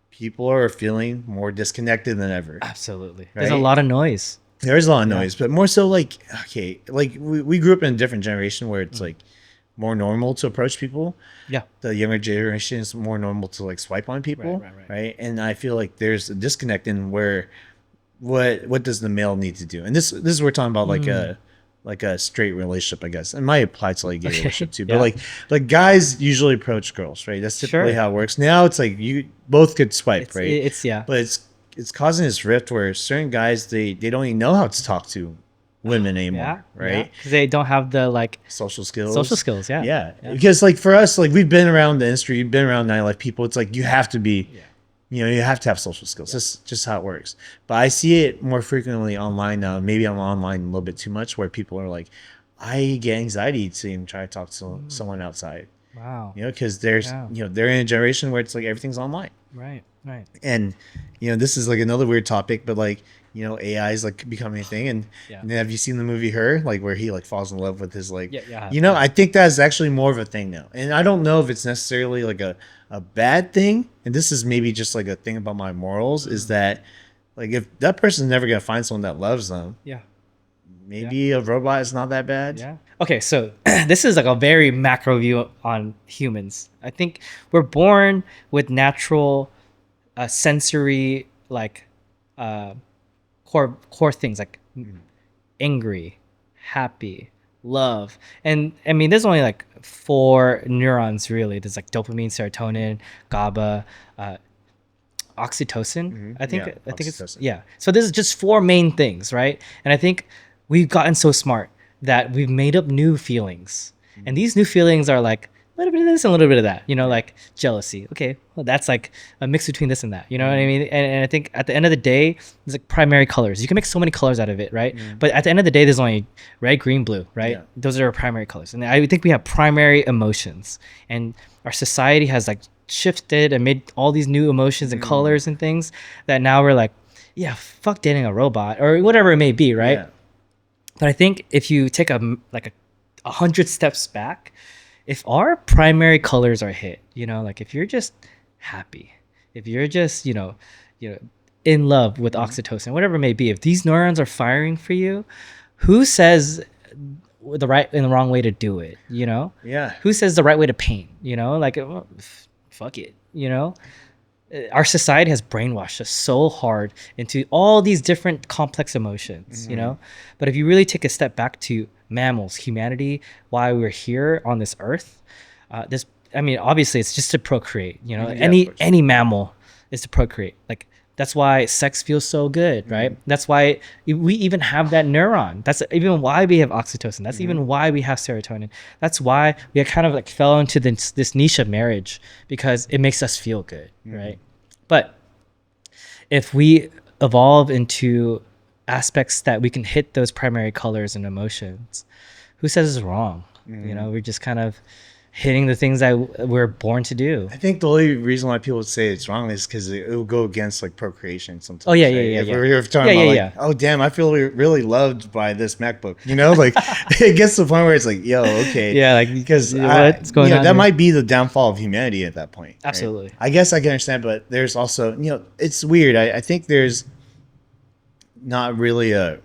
B: people are feeling more disconnected than ever.
A: Absolutely.
B: Right?
A: There's a lot of noise.
B: There is a lot of noise, but more so like, okay, like we grew up in a different generation where it's like more normal to approach people.
A: Yeah.
B: The younger generation is more normal to like swipe on people. Right. And I feel like there's a disconnect in where what does the male need to do? And this is we're talking about like a straight relationship, I guess. It might apply to like a gay relationship too. But like guys usually approach girls, right? That's typically how it works. Now it's like you both could swipe, right? But it's causing this rift where certain guys they don't even know how to talk to women anymore, right?
A: Because they don't have the like
B: social skills.
A: Yeah.
B: Because like for us, like we've been around the industry, you've been around nightlife people. It's like you have to be. You have to have social skills. That's just how it works. But I see it more frequently online now. Maybe I'm online a little bit too much where people are like, I get anxiety to even try to talk to someone outside.
A: Wow.
B: Because there's, they're in a generation where it's like everything's online.
A: Right.
B: And, this is like another weird topic, but like, AI is like becoming a thing. And then have you seen the movie Her? Like where he like falls in love with his like, I think that's actually more of a thing now. And I don't know if it's necessarily like a bad thing. And this is maybe just like a thing about my morals is that like if that person's never going to find someone that loves them. Maybe a robot is not that bad.
A: Yeah. Okay. So this is like a very macro view on humans. I think we're born with natural sensory like core things like angry, happy, love. And I mean there's only like 4 neurons really. There's like dopamine, serotonin, GABA, oxytocin. I think it's so this is just 4 main things, right? And I think we've gotten so smart that we've made up new feelings. And these new feelings are like a little bit of this and a little bit of that, like jealousy. Okay, well, that's like a mix between this and that. You know what I mean? And I think at the end of the day, there's like primary colors. You can make so many colors out of it, right? But at the end of the day, there's only red, green, blue, right? Those are our primary colors. And I think we have primary emotions. And our society has like shifted and made all these new emotions and colors and things that now we're like, yeah, fuck dating a robot or whatever it may be, right? Yeah. But I think if you take a 100 steps back, if our primary colors are hit, like if you're just happy, if you're just, in love with oxytocin, whatever it may be, if these neurons are firing for you, who says the right and the wrong way to do it,
B: Yeah.
A: Who says the right way to paint, like, well, fuck it, Our society has brainwashed us so hard into all these different complex emotions, But if you really take a step back to mammals, humanity, why we're here on this earth, obviously it's just to procreate, any mammal is to procreate. Like that's why sex feels so good, right? That's why we even have that neuron. That's even why we have oxytocin. That's even why we have serotonin. That's why we kind of like fell into this niche of marriage because it makes us feel good, right? But if we evolve into aspects that we can hit those primary colors and emotions, who says it's wrong? We're just kind of hitting the things that we're born to do.
B: I think the only reason why people say it's wrong is because it will go against like procreation sometimes.
A: Oh yeah,
B: right?
A: yeah.
B: We're talking about like, oh damn, I feel really loved by this MacBook. Like it gets to the point where it's like, yo, okay,
A: yeah, like
B: because
A: what's going on?
B: That might be the downfall of humanity at that point.
A: Absolutely.
B: Right? I guess I can understand, but there's also it's weird. I think there's not really a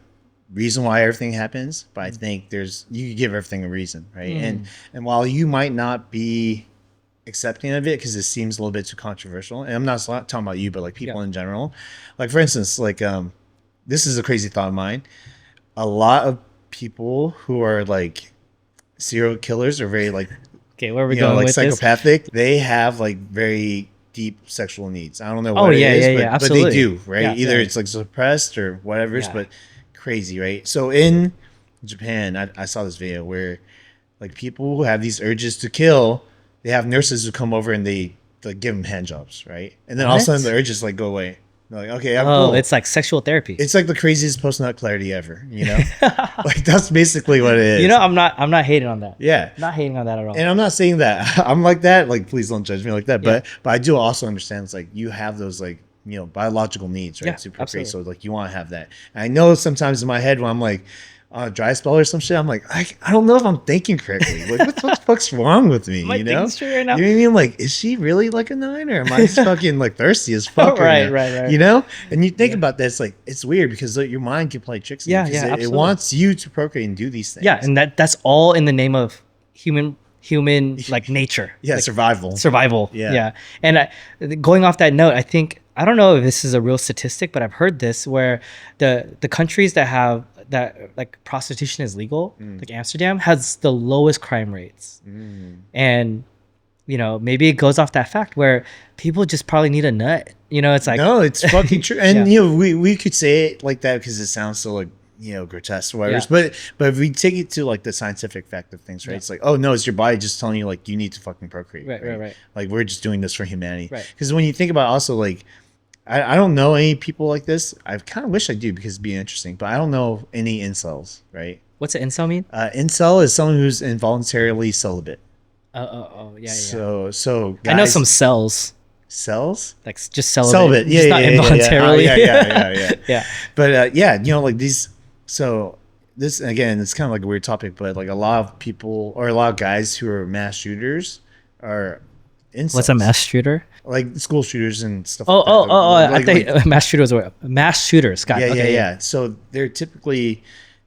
B: reason why everything happens, but I think you give everything a reason, right? And while you might not be accepting of it because it seems a little bit too controversial, and I'm not talking about you, but like people in general, like for instance, like this is a crazy thought of mine. A lot of people who are like serial killers are very like
A: okay, where are we going
B: like
A: with
B: psychopathic.
A: This?
B: They have like very deep sexual needs. I don't know what it is, but they do, right? Either it's like suppressed or whatever, but crazy, right? So in Japan, I saw this video where like people who have these urges to kill, they have nurses who come over and they like give them hand jobs, right? And then all of a sudden the urges like go away. They're like, okay, I'm
A: Oh,
B: cool.
A: it's like sexual therapy.
B: It's like the craziest post nut clarity ever, you know? Like that's basically what it is.
A: You know, I'm not hating on that.
B: Yeah.
A: Not hating on that at all.
B: And I'm not saying that I'm like that. Like, please don't judge me like that. But I do also understand it's like you have those like, you know, biological needs, right?
A: Yeah,
B: To procreate.
A: absolutely.
B: So like you want to have that. And I know sometimes in my head when I'm like on a dry spell or some shit, I'm like, I don't know if I'm thinking correctly. Like, what the fuck's wrong with me?
A: Am I
B: You know?
A: thinking straight right now?
B: You know what I mean? Like, is she really like a 9 or am I just fucking like thirsty as fuck?
A: Right,
B: now?
A: right.
B: You know? And you think about this, like, it's weird because like, your mind can play tricks.
A: Yeah,
B: because
A: yeah,
B: it
A: absolutely.
B: wants you to procreate and do these things.
A: Yeah, and that's all in the name of human like nature.
B: Yeah,
A: like,
B: survival.
A: Yeah. And going off that note, I don't know if this is a real statistic, but I've heard this where the countries that have that like prostitution is legal, like Amsterdam has the lowest crime rates. And you know, maybe it goes off that fact where people just probably need a nut. You know, it's like
B: no, it's fucking true. And
A: Yeah.
B: you know, we could say it like that because it sounds so like, you know, grotesque or whatever.
A: Yeah.
B: But if we take it to like the scientific fact of things, right?
A: Yeah.
B: It's like, oh no, it's your body just telling you like you need to fucking procreate.
A: Right.
B: Like we're just doing this for humanity.
A: Right.
B: Because when you think about also like I don't know any people like this. I kind of wish I do because it'd be interesting, but I don't know any incels, right?
A: What's an incel mean?
B: Incel is someone who's involuntarily celibate.
A: Yeah.
B: So
A: I know
B: guys-
A: some cells,
B: cells.
A: like just celibate. Just not
B: Yeah.
A: involuntarily.
B: Oh, yeah.
A: Yeah.
B: But yeah, you know, like these. So this again, it's kind of like a weird topic, but like a lot of people or a lot of guys who are mass shooters are incels.
A: What's a mass shooter?
B: Like school shooters and stuff.
A: Oh,
B: like that.
A: I
B: Like-
A: think
B: like-
A: mass shooters were mass shooters. Got it.
B: yeah,
A: Okay,
B: yeah. So they're typically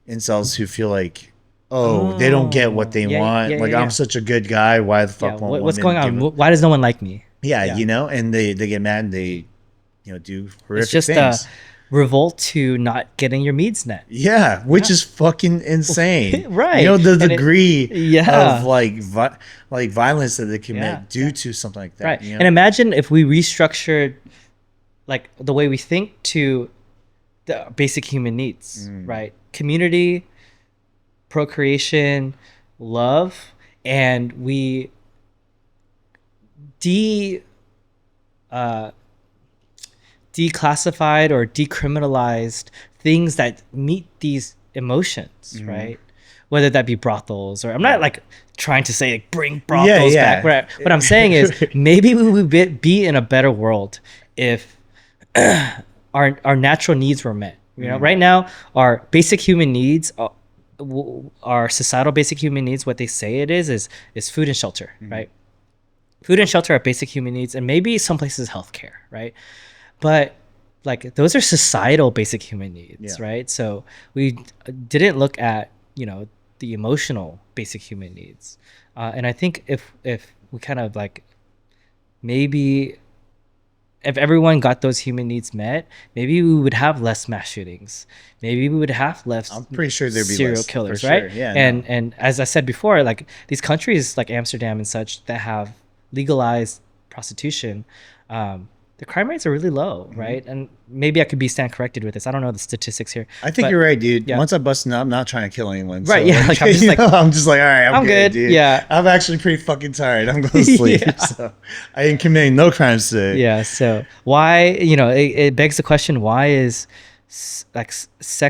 B: incels who feel like, oh, they don't get what they
A: Yeah,
B: want.
A: yeah,
B: like
A: yeah.
B: I'm such a good guy. Why the
A: Yeah,
B: fuck won't
A: what's
B: women
A: going on?
B: give a-
A: Why does no one like me?
B: Yeah, you know, and they get mad and they, you know, do horrific
A: It's just
B: things.
A: revolt to not getting your needs met.
B: Yeah, which is fucking insane.
A: Right.
B: You know the
A: And it-
B: degree
A: Yeah.
B: of like violence that they commit
A: Yeah.
B: due to something like that.
A: Right.
B: You know?
A: And imagine if we restructured like the way we think to the basic human needs, right? Community, procreation, love, and we declassified or decriminalized things that meet these emotions, right? Whether that be brothels or I'm not like trying to say like bring brothels
B: yeah.
A: back. What I'm saying is maybe we would be in a better world if our natural needs were met. You know, right now our basic human needs, our societal basic human needs, what they say it is food and shelter, right? Food and shelter are basic human needs, and maybe some places healthcare, right? But like those are societal basic human needs, right? So we didn't look at, you know, the emotional basic human needs, and I think if we kind of like maybe if everyone got those human needs met, maybe we would have less mass shootings. Maybe we would have less.
B: I'm pretty sure there'd be
A: serial
B: less,
A: killers,
B: for
A: right?
B: sure. Yeah,
A: and as I said before, like these countries like Amsterdam and such that have legalized prostitution, the crime rates are really low, right? And maybe I could be stand corrected with this. I don't know the statistics here.
B: I think
A: but-
B: you're right, dude.
A: yeah.
B: Once I bust it up, I'm not trying to kill anyone.
A: Right,
B: so,
A: yeah, like, I'm just
B: you
A: like-
B: know, I'm just like, all right, I'm good, dude.
A: yeah.
B: I'm actually pretty fucking tired. I'm going to sleep.
A: Yeah.
B: So I ain't committing no crimes today.
A: Yeah. So why, you know, it begs the question: why is sex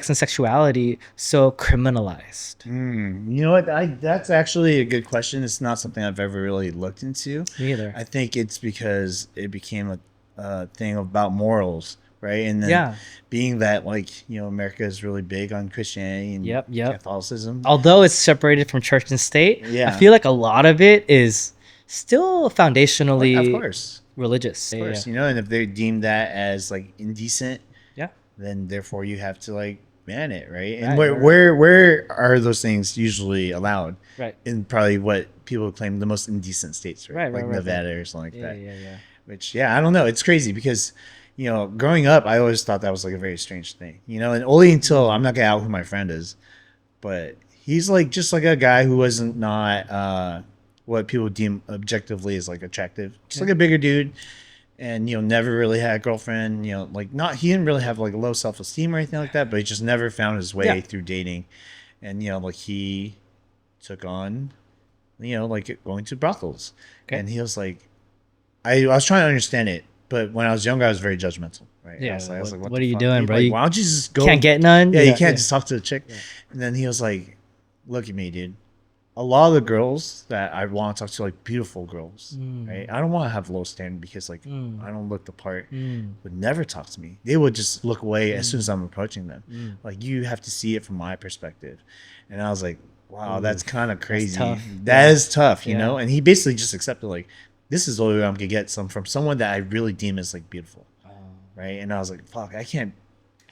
A: and sexuality so criminalized?
B: You know what? That's actually a good question. It's not something I've ever really looked into.
A: Me either.
B: I think it's because it became a thing about morals, right? And then being that, like, you know, America is really big on Christianity and
A: Yep.
B: Catholicism.
A: Although it's separated from church and state,
B: Yeah.
A: I feel like a lot of it is still foundationally
B: Of course.
A: religious.
B: Of course, you know, and if they deem that as like indecent,
A: Yeah.
B: then therefore you have to like ban it, right?
A: Right,
B: And
A: right.
B: where are those things usually allowed?
A: Right.
B: In probably what people claim the most indecent states, right?
A: Right,
B: Like
A: right,
B: Nevada or something like
A: Yeah.
B: that. Which, yeah, I don't know. It's crazy because, you know, growing up, I always thought that was like a very strange thing, you know, and only until I'm not gonna out who my friend is, but he's like just like a guy who wasn't not what people deem objectively as like attractive, just like a bigger dude, and you know, never really had a girlfriend, you know, like not he didn't really have like low self-esteem or anything like that, but he just never found his way through dating, and you know, like he took on, you know, like going to brothels, and he was like, I was trying to understand it, but when I was younger, I was very judgmental. Right?
A: Yeah.
B: I was like,
A: What
B: the
A: are you
B: fuck,
A: doing,
B: dude?
A: bro?
B: Like,
A: You
B: why don't you just go?
A: can't get none.
B: Yeah, you can't
A: Yeah.
B: just talk to the chick.
A: Yeah.
B: And then he was like, look at me, dude. A lot of the girls that I want to talk to, like beautiful girls, right? I don't want to have low standard because like I don't look the part. Would never talk to me. They would just look away as soon as I'm approaching them. Like you have to see it from my perspective. And I was like, wow, that's kind of crazy.
A: tough.
B: That is tough, you
A: Yeah.
B: know. And he basically just accepted like this is the only way I'm gonna get some from someone that I really deem as like beautiful, right? And I was like, fuck, I can't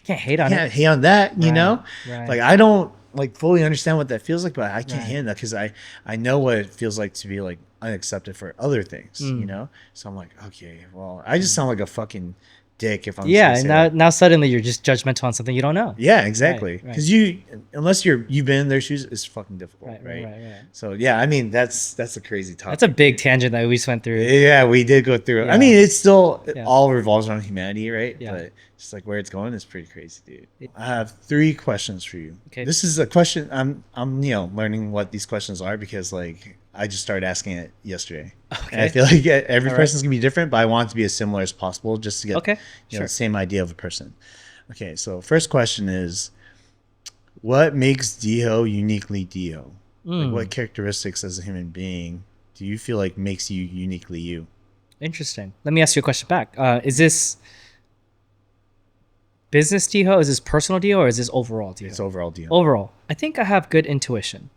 A: hate on it.
B: hate on that, you
A: Right,
B: know.
A: right.
B: Like I don't like fully understand what that feels like, but I can't
A: Right.
B: handle that because I know what it feels like to be like unaccepted for other things, you know. So I'm like, okay, well, I just sound like a fucking dick if I'm
A: Yeah,
B: just
A: and
B: gonna say that.
A: now suddenly you're just judgmental on something you don't know.
B: Yeah, exactly.
A: Right, right.
B: Because unless you've been in their shoes, it's fucking difficult, right? So yeah, I mean that's a crazy topic.
A: That's a big tangent that we just went through.
B: Yeah, we did go through it.
A: Yeah.
B: I mean, it's still it
A: Yeah.
B: all revolves around humanity, right?
A: Yeah.
B: But just like where it's going is pretty crazy, dude. I have 3 questions for you.
A: Okay.
B: This is a question I'm learning what these questions are because like I just started asking it yesterday.
A: Okay.
B: And I feel like every
A: All right.
B: person's gonna be different, but I want it to be as similar as possible just to get
A: Okay,
B: you know,
A: sure.
B: the same idea of a person. Okay, so first question is, what makes Dio uniquely Dio? Like, what characteristics as a human being do you feel like makes you uniquely you?
A: Interesting. Let me ask you a question back. Is this business Dio? Is this personal Dio? Or is this overall Dio?
B: It's overall Dio.
A: Overall, I think I have good intuition.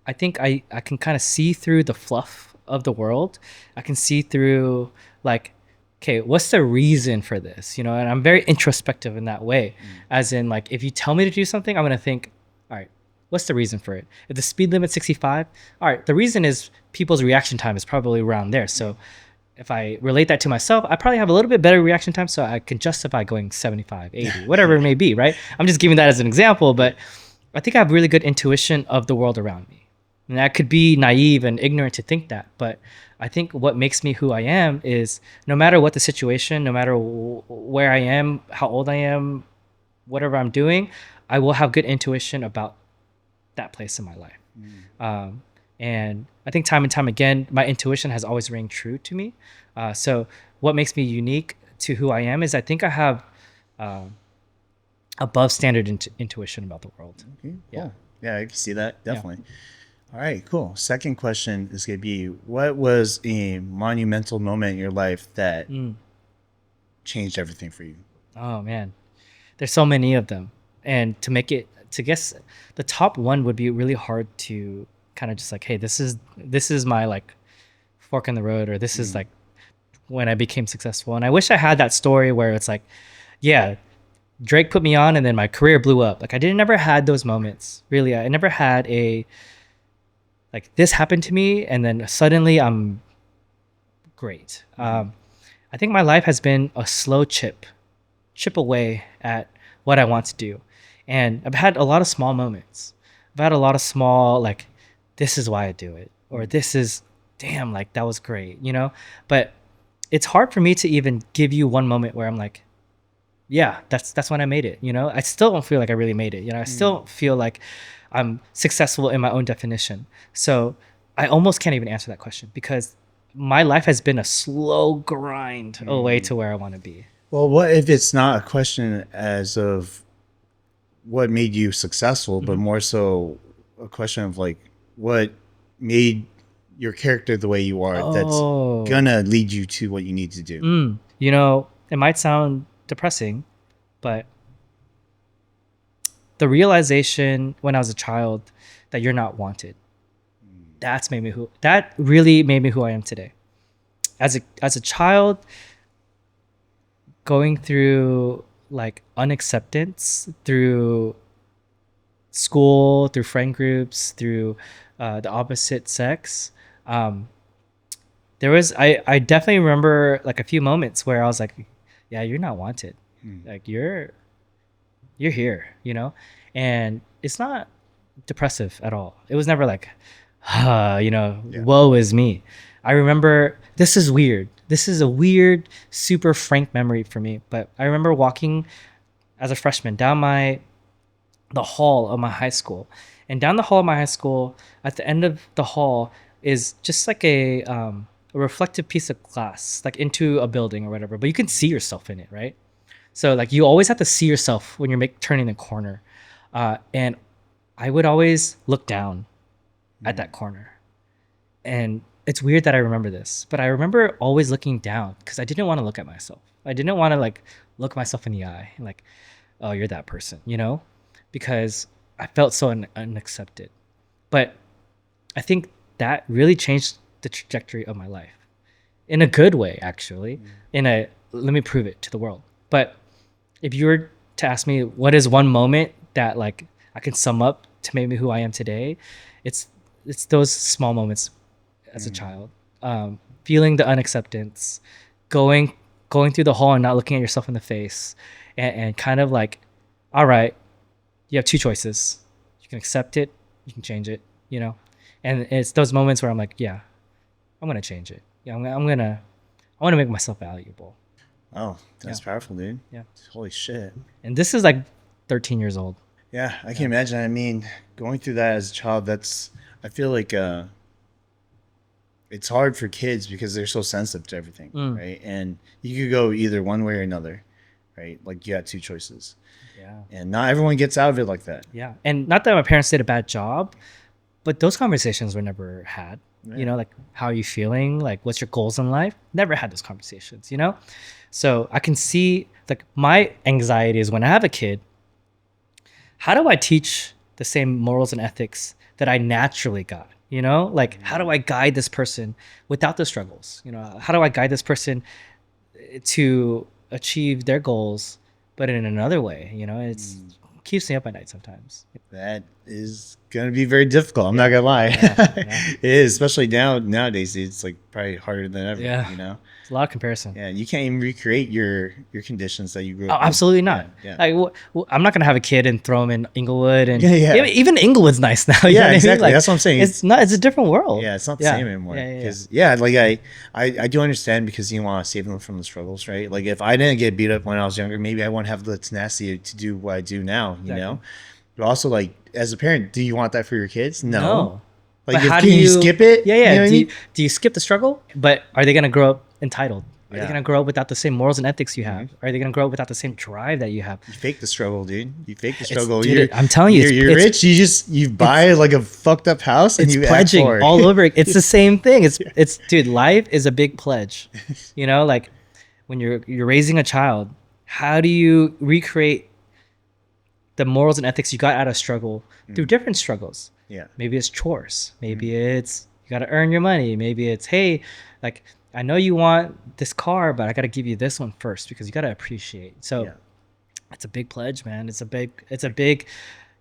A: I think I can kind of see through the fluff of the world. I can see through like, okay, what's the reason for this? You know, and I'm very introspective in that way. As in like, if you tell me to do something, I'm going to think, all right, what's the reason for it? If the speed limit's 65, all right, the reason is people's reaction time is probably around there. So if I relate that to myself, I probably have a little bit better reaction time, so I can justify going 75, 80, whatever it may be, right? I'm just giving that as an example, but I think I have really good intuition of the world around me. And I could be naive and ignorant to think that, but I think what makes me who I am is no matter what the situation, no matter where I am, how old I am, whatever I'm doing, I will have good intuition about that place in my life. And I think time and time again, my intuition has always rang true to me. So what makes me unique to who I am is I think I have above standard intuition about the world.
B: Okay,
A: Yeah.
B: cool. Yeah, I can see that. Definitely. All right, cool. Second question is going to be, what was a monumental moment in your life that changed everything for you?
A: Oh, man. There's so many of them. And to guess, the top one would be really hard to kind of just like, hey, this is my like fork in the road, or this is like when I became successful. And I wish I had that story where it's like, yeah, Drake put me on and then my career blew up. Like never had those moments. Really, I never had a like this happened to me and then suddenly I'm great. I think my life has been a slow chip away at what I want to do. And I've had a lot of small moments. I've had a lot of small, like, this is why I do it. Or this is, damn, like, that was great, you know? But it's hard for me to even give you one moment where I'm like, yeah, that's when I made it, you know? I still don't feel like I really made it, you know? I still don't feel like I'm successful in my own definition. So I almost can't even answer that question because my life has been a slow grind away to where I want to be.
B: Well, what if it's not a question as of what made you successful, but more so a question of like what made your character the way you are that's gonna lead you to what you need to do?
A: You know, it might sound depressing, but the realization when I was a child that you're not wanted, that really made me who I am today. As a child, going through like unacceptance through school, through friend groups, through the opposite sex, there was I definitely remember like a few moments where I was like, yeah, you're not wanted. Like you're here, you know? And it's not depressive at all. It was never like, woe is me. I remember, this is weird. This is a weird, super frank memory for me. But I remember walking as a freshman down the hall of my high school. And down the hall of my high school, at the end of the hall is just like a a reflective piece of glass, like into a building or whatever, but you can see yourself in it, right? So like you always have to see yourself when you're turning the corner. And I would always look down at that corner. And it's weird that I remember this, but I remember always looking down because I didn't want to look at myself. I didn't want to like look myself in the eye and like, oh, you're that person, you know? Because I felt so unaccepted. But I think that really changed the trajectory of my life in a good way, actually. Let me prove it to the world. But if you were to ask me what is one moment that like I can sum up to make me who I am today, it's those small moments as a child, feeling the unacceptance, going through the hall and not looking at yourself in the face, and kind of like, all right, you have two choices. You can accept it, you can change it, you know? And it's those moments where I'm like, yeah, I'm gonna change it. Yeah, I want to make myself valuable.
B: Oh, that's powerful, dude.
A: Yeah.
B: Holy shit.
A: And this is like 13 years old.
B: Yeah, I can imagine. I mean, going through that as a child, I feel like it's hard for kids because they're so sensitive to everything, right? And you could go either one way or another, right? Like you got two choices. Yeah. And not everyone gets out of it like that.
A: Yeah. And not that my parents did a bad job, but those conversations were never had. Yeah. You know, like, how are you feeling? Like, what's your goals in life? Never had those conversations, you know? So I can see, like, my anxiety is when I have a kid, how do I teach the same morals and ethics that I naturally got? You know, like, how do I guide this person without the struggles? You know, how do I guide this person to achieve their goals, but in another way? You know, it's keeps me up at night sometimes.
B: That is going to be very difficult. I'm not going to lie. It is, especially nowadays. It's like probably harder than ever, you know?
A: It's a lot of comparison.
B: Yeah, you can't even recreate your conditions that you grew up
A: with. Absolutely not.
B: Yeah.
A: Like, I'm not going to have a kid and throw him in Inglewood. And even Inglewood's nice now.
B: Yeah, exactly. Like, that's what I'm saying.
A: It's a different world.
B: Yeah, it's not the same anymore. Because like I do understand, because you want to save them from the struggles, right? Like, if I didn't get beat up when I was younger, maybe I wouldn't have the tenacity to do what I do now, you know? But also, like, as a parent, do you want that for your kids? No. Like,
A: how
B: can you skip it?
A: Yeah, yeah. You know do you skip the struggle? But are they going to grow up entitled? Are they going to grow up without the same morals and ethics you have? Are they going to grow up without the same drive that you have?
B: You fake the struggle, dude. You fake the struggle.
A: Dude, I'm telling you,
B: you're rich. You buy like a fucked up house and you
A: pledging all over. It's the same thing. It's dude. Life is a big pledge. You know, like when you're raising a child, how do you recreate the morals and ethics you got out of struggle through different struggles? Yeah. Maybe it's chores. Maybe it's you got to earn your money. Maybe it's, hey, like, I know you want this car, but I got to give you this one first because you got to appreciate. So it's a big pledge, man. It's a big,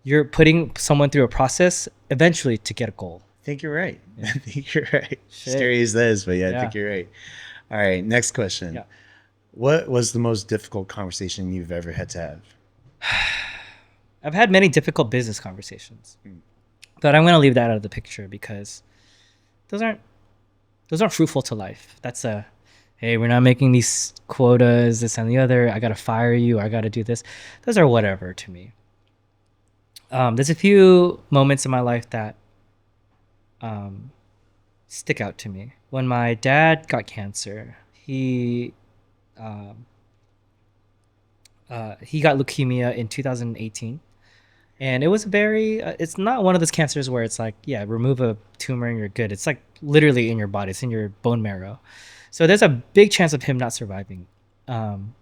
A: you're putting someone through a process eventually to get a goal.
B: I think you're right. I think you're right. Shit. Scary as that is, but I think you're right. All right. Next question. Yeah. What was the most difficult conversation you've ever had to have?
A: I've had many difficult business conversations, but I'm going to leave that out of the picture because those aren't fruitful to life. That's hey, we're not making these quotas, this and the other. I got to fire you. I got to do this. Those are whatever to me. There's a few moments in my life that stick out to me. When my dad got cancer, he got leukemia in 2018. And it was it's not one of those cancers where it's like, yeah, remove a tumor and you're good. It's like literally in your body. It's in your bone marrow. So there's a big chance of him not surviving. And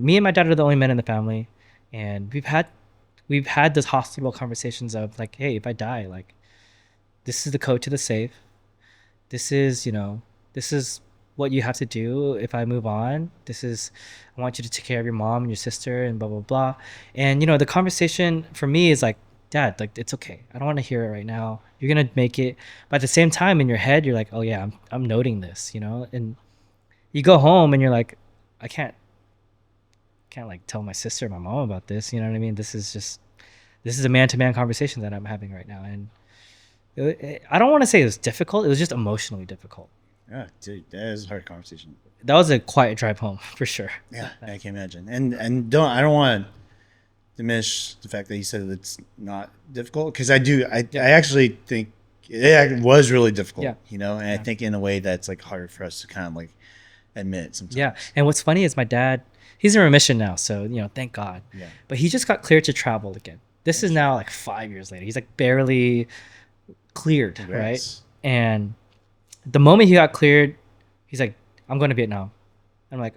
A: me and my dad are the only men in the family. And we've had those hospital conversations of like, hey, if I die, like, this is the code to the safe. This is what you have to do if I move on. I want you to take care of your mom and your sister and blah, blah, blah. And, the conversation for me is like, Dad, like, it's okay. I don't want to hear it right now. You're going to make it. But at the same time, in your head, you're like, oh yeah, I'm noting this, and you go home and you're like, I can't like tell my sister or my mom about this. You know what I mean? This is a man-to-man conversation that I'm having right now. And I don't want to say it was difficult. It was just emotionally difficult.
B: Yeah, dude, that is a hard conversation.
A: That was a quiet drive home for sure.
B: Yeah, I can imagine. And I don't want to diminish the fact that you said it's not difficult, because I actually think it was really difficult,
A: Yeah.
B: you know, and I think in a way that's like hard for us to kind of like admit sometimes.
A: Yeah. And what's funny is my dad, he's in remission now, so thank God.
B: Yeah.
A: But he just got cleared to travel again. This is now like 5 years later. He's like barely cleared, right? And the moment he got cleared, he's like, I'm going to Vietnam. I'm like,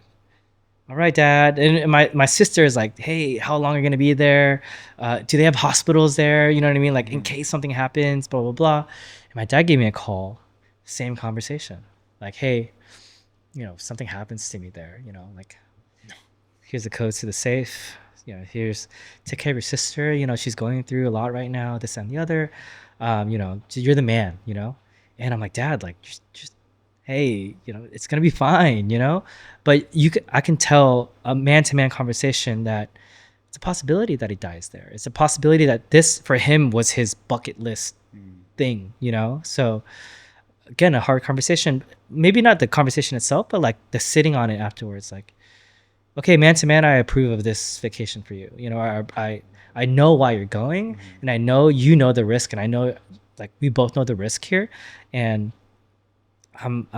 A: all right, Dad. And my sister is like, hey, how long are you going to be there? Do they have hospitals there? You know what I mean? Like in case something happens, blah, blah, blah. And my dad gave me a call, same conversation. Like, hey, if something happens to me there, like here's the codes to the safe. Here's take care of your sister. She's going through a lot right now, this and the other. You're the man, And I'm like, Dad, like just hey, it's gonna be fine, But I can tell a man-to-man conversation that it's a possibility that he dies there. It's a possibility that this for him was his bucket list thing, So again, a hard conversation. Maybe not the conversation itself, but like the sitting on it afterwards, like, okay, man to man, I approve of this vacation for you. I know why you're going, and I know the risk, and I know like we both know the risk here, and I'm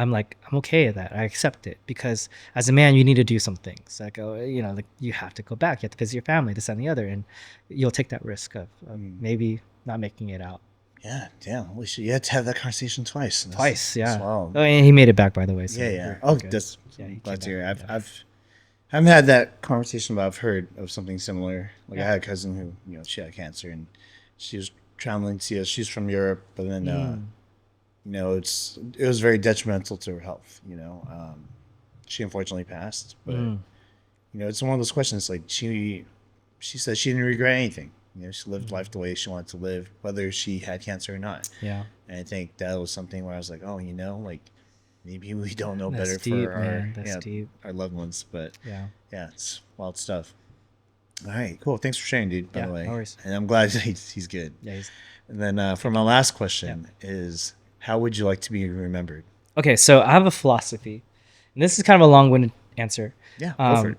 A: okay with that. I accept it because as a man, you need to do some things. Like like you have to go back, you have to visit your family, this and the other, and you'll take that risk of maybe not making it out.
B: Yeah, damn. You had to have that conversation twice.
A: Twice, yeah. Oh, and he made it back, by the way. So
B: yeah. That's glad to hear. I haven't had that conversation, but I've heard of something similar. Like I had a cousin who, she had cancer, and she was traveling to see us. She's from Europe, but then, it was very detrimental to her health. She unfortunately passed, but it's one of those questions. Like she said she didn't regret anything. She lived life the way she wanted to live, whether she had cancer or not. Yeah, and I think that was something where I was like, oh, like. Maybe we don't know better for our loved ones, but yeah, it's wild stuff. All right, cool. Thanks for sharing, dude. By the way, no worries. And I'm glad he's good. Yeah, and then for my last question is, how would you like to be remembered?
A: Okay, so I have a philosophy, and this is kind of a long-winded answer.
B: Yeah, go for it.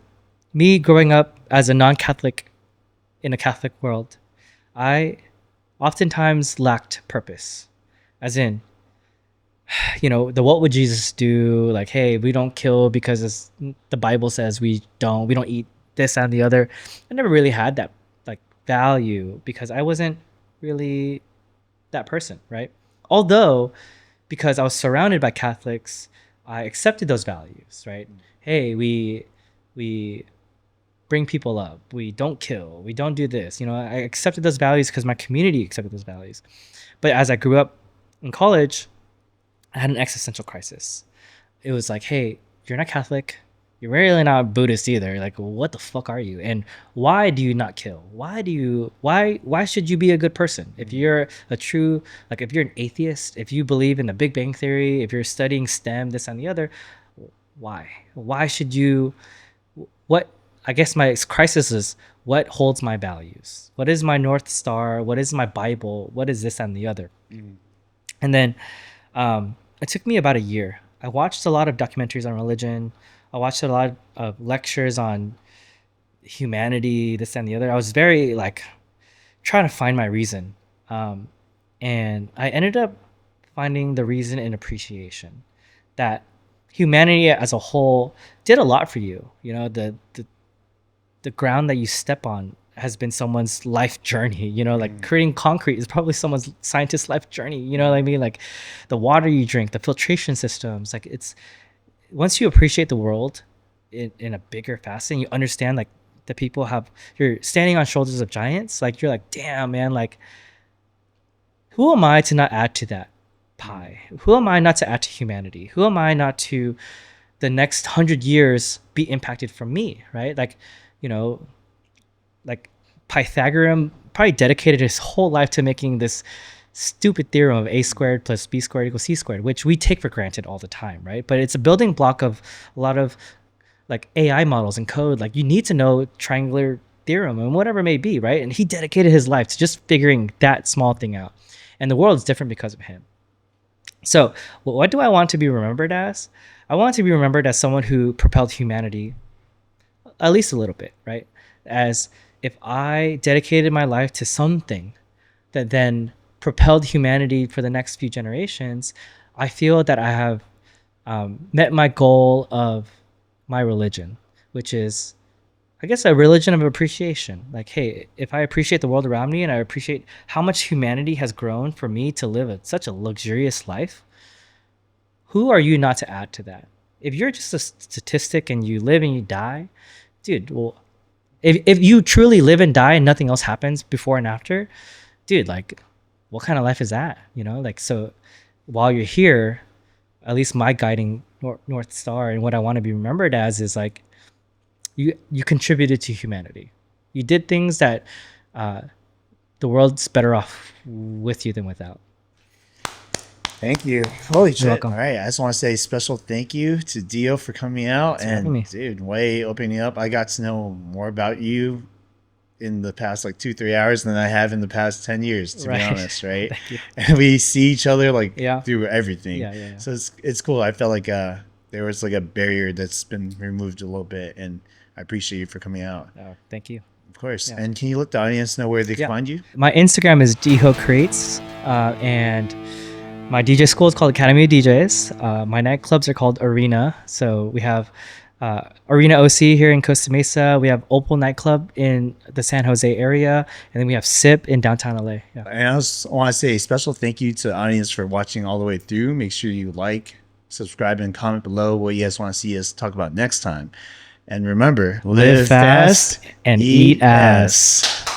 A: Me growing up as a non-Catholic in a Catholic world, I oftentimes lacked purpose, as in. The what would Jesus do? Like, hey, we don't kill because the Bible says we don't eat this and the other. I never really had that like value because I wasn't really that person, right? Although, because I was surrounded by Catholics, I accepted those values, right? Hey, we bring people up. We don't kill. We don't do this. I accepted those values because my community accepted those values. But as I grew up in college, I had an existential crisis. It was like, hey, you're not Catholic. You're really not Buddhist either. Like, what the fuck are you? And why do you not kill? Why should you be a good person? If you're if you're an atheist, if you believe in the Big Bang Theory, if you're studying STEM, this and the other, why? Why should you, I guess my crisis is, what holds my values? What is my North Star? What is my Bible? What is this and the other? And then, it took me about a year. I watched a lot of documentaries on religion. I watched a lot of lectures on humanity, this and the other. I was very trying to find my reason. And I ended up finding the reason in appreciation, that humanity as a whole did a lot for you. The ground that you step on has been someone's life journey, like creating concrete is probably someone's scientist's life journey, you know what I mean? Like the water you drink, the filtration systems, like it's, once you appreciate the world in a bigger facet, you understand like the people you're standing on shoulders of giants, like you're like, damn man, like who am I to not add to that pie? Who am I not to add to humanity? Who am I not to the next 100 years be impacted from me, right? Like, like Pythagorean probably dedicated his whole life to making this stupid theorem of a squared plus b squared equals c squared, which we take for granted all the time, right? But it's a building block of a lot of like AI models and code. Like you need to know triangular theorem and whatever it may be, right? And he dedicated his life to just figuring that small thing out. And the world's different because of him. So what do I want to be remembered as? I want to be remembered as someone who propelled humanity at least a little bit, right? As if I dedicated my life to something that then propelled humanity for the next few generations, I feel that I have met my goal of my religion, which is, I guess, a religion of appreciation. Like, hey, if I appreciate the world around me and I appreciate how much humanity has grown for me to live such a luxurious life, who are you not to add to that? If you're just a statistic and you live and you die, dude, well, if you truly live and die and nothing else happens before and after, dude, like, what kind of life is that? You know, like, so while you're here, at least my guiding North Star and what I want to be remembered as is like, you contributed to humanity. You did things that the world's better off with you than without.
B: Thank you. Holy shit.
A: welcome.
B: All right. I just want to say special thank you to Dio for coming out.
A: Thanks for having me.
B: Dude, way opening up. I got to know more about you in the past like 2-3 hours than I have in the past 10 years, to be honest, right?
A: Thank you.
B: And we see each other like
A: Yeah.
B: through everything.
A: Yeah.
B: So it's cool. I felt like there was like a barrier that's been removed a little bit, and I appreciate you for coming out.
A: Thank you.
B: Of course.
A: Yeah.
B: And can you let the audience know where they can find you?
A: My Instagram is Diho Creates, and my DJ school is called Academy of DJs. My nightclubs are called Arena. So we have Arena OC here in Costa Mesa. We have Opal Nightclub in the San Jose area. And then we have SIP in downtown LA. Yeah.
B: And I just want to say a special thank you to the audience for watching all the way through. Make sure you like, subscribe, and comment below what you guys want to see us talk about next time. And remember,
A: live fast and eat ass.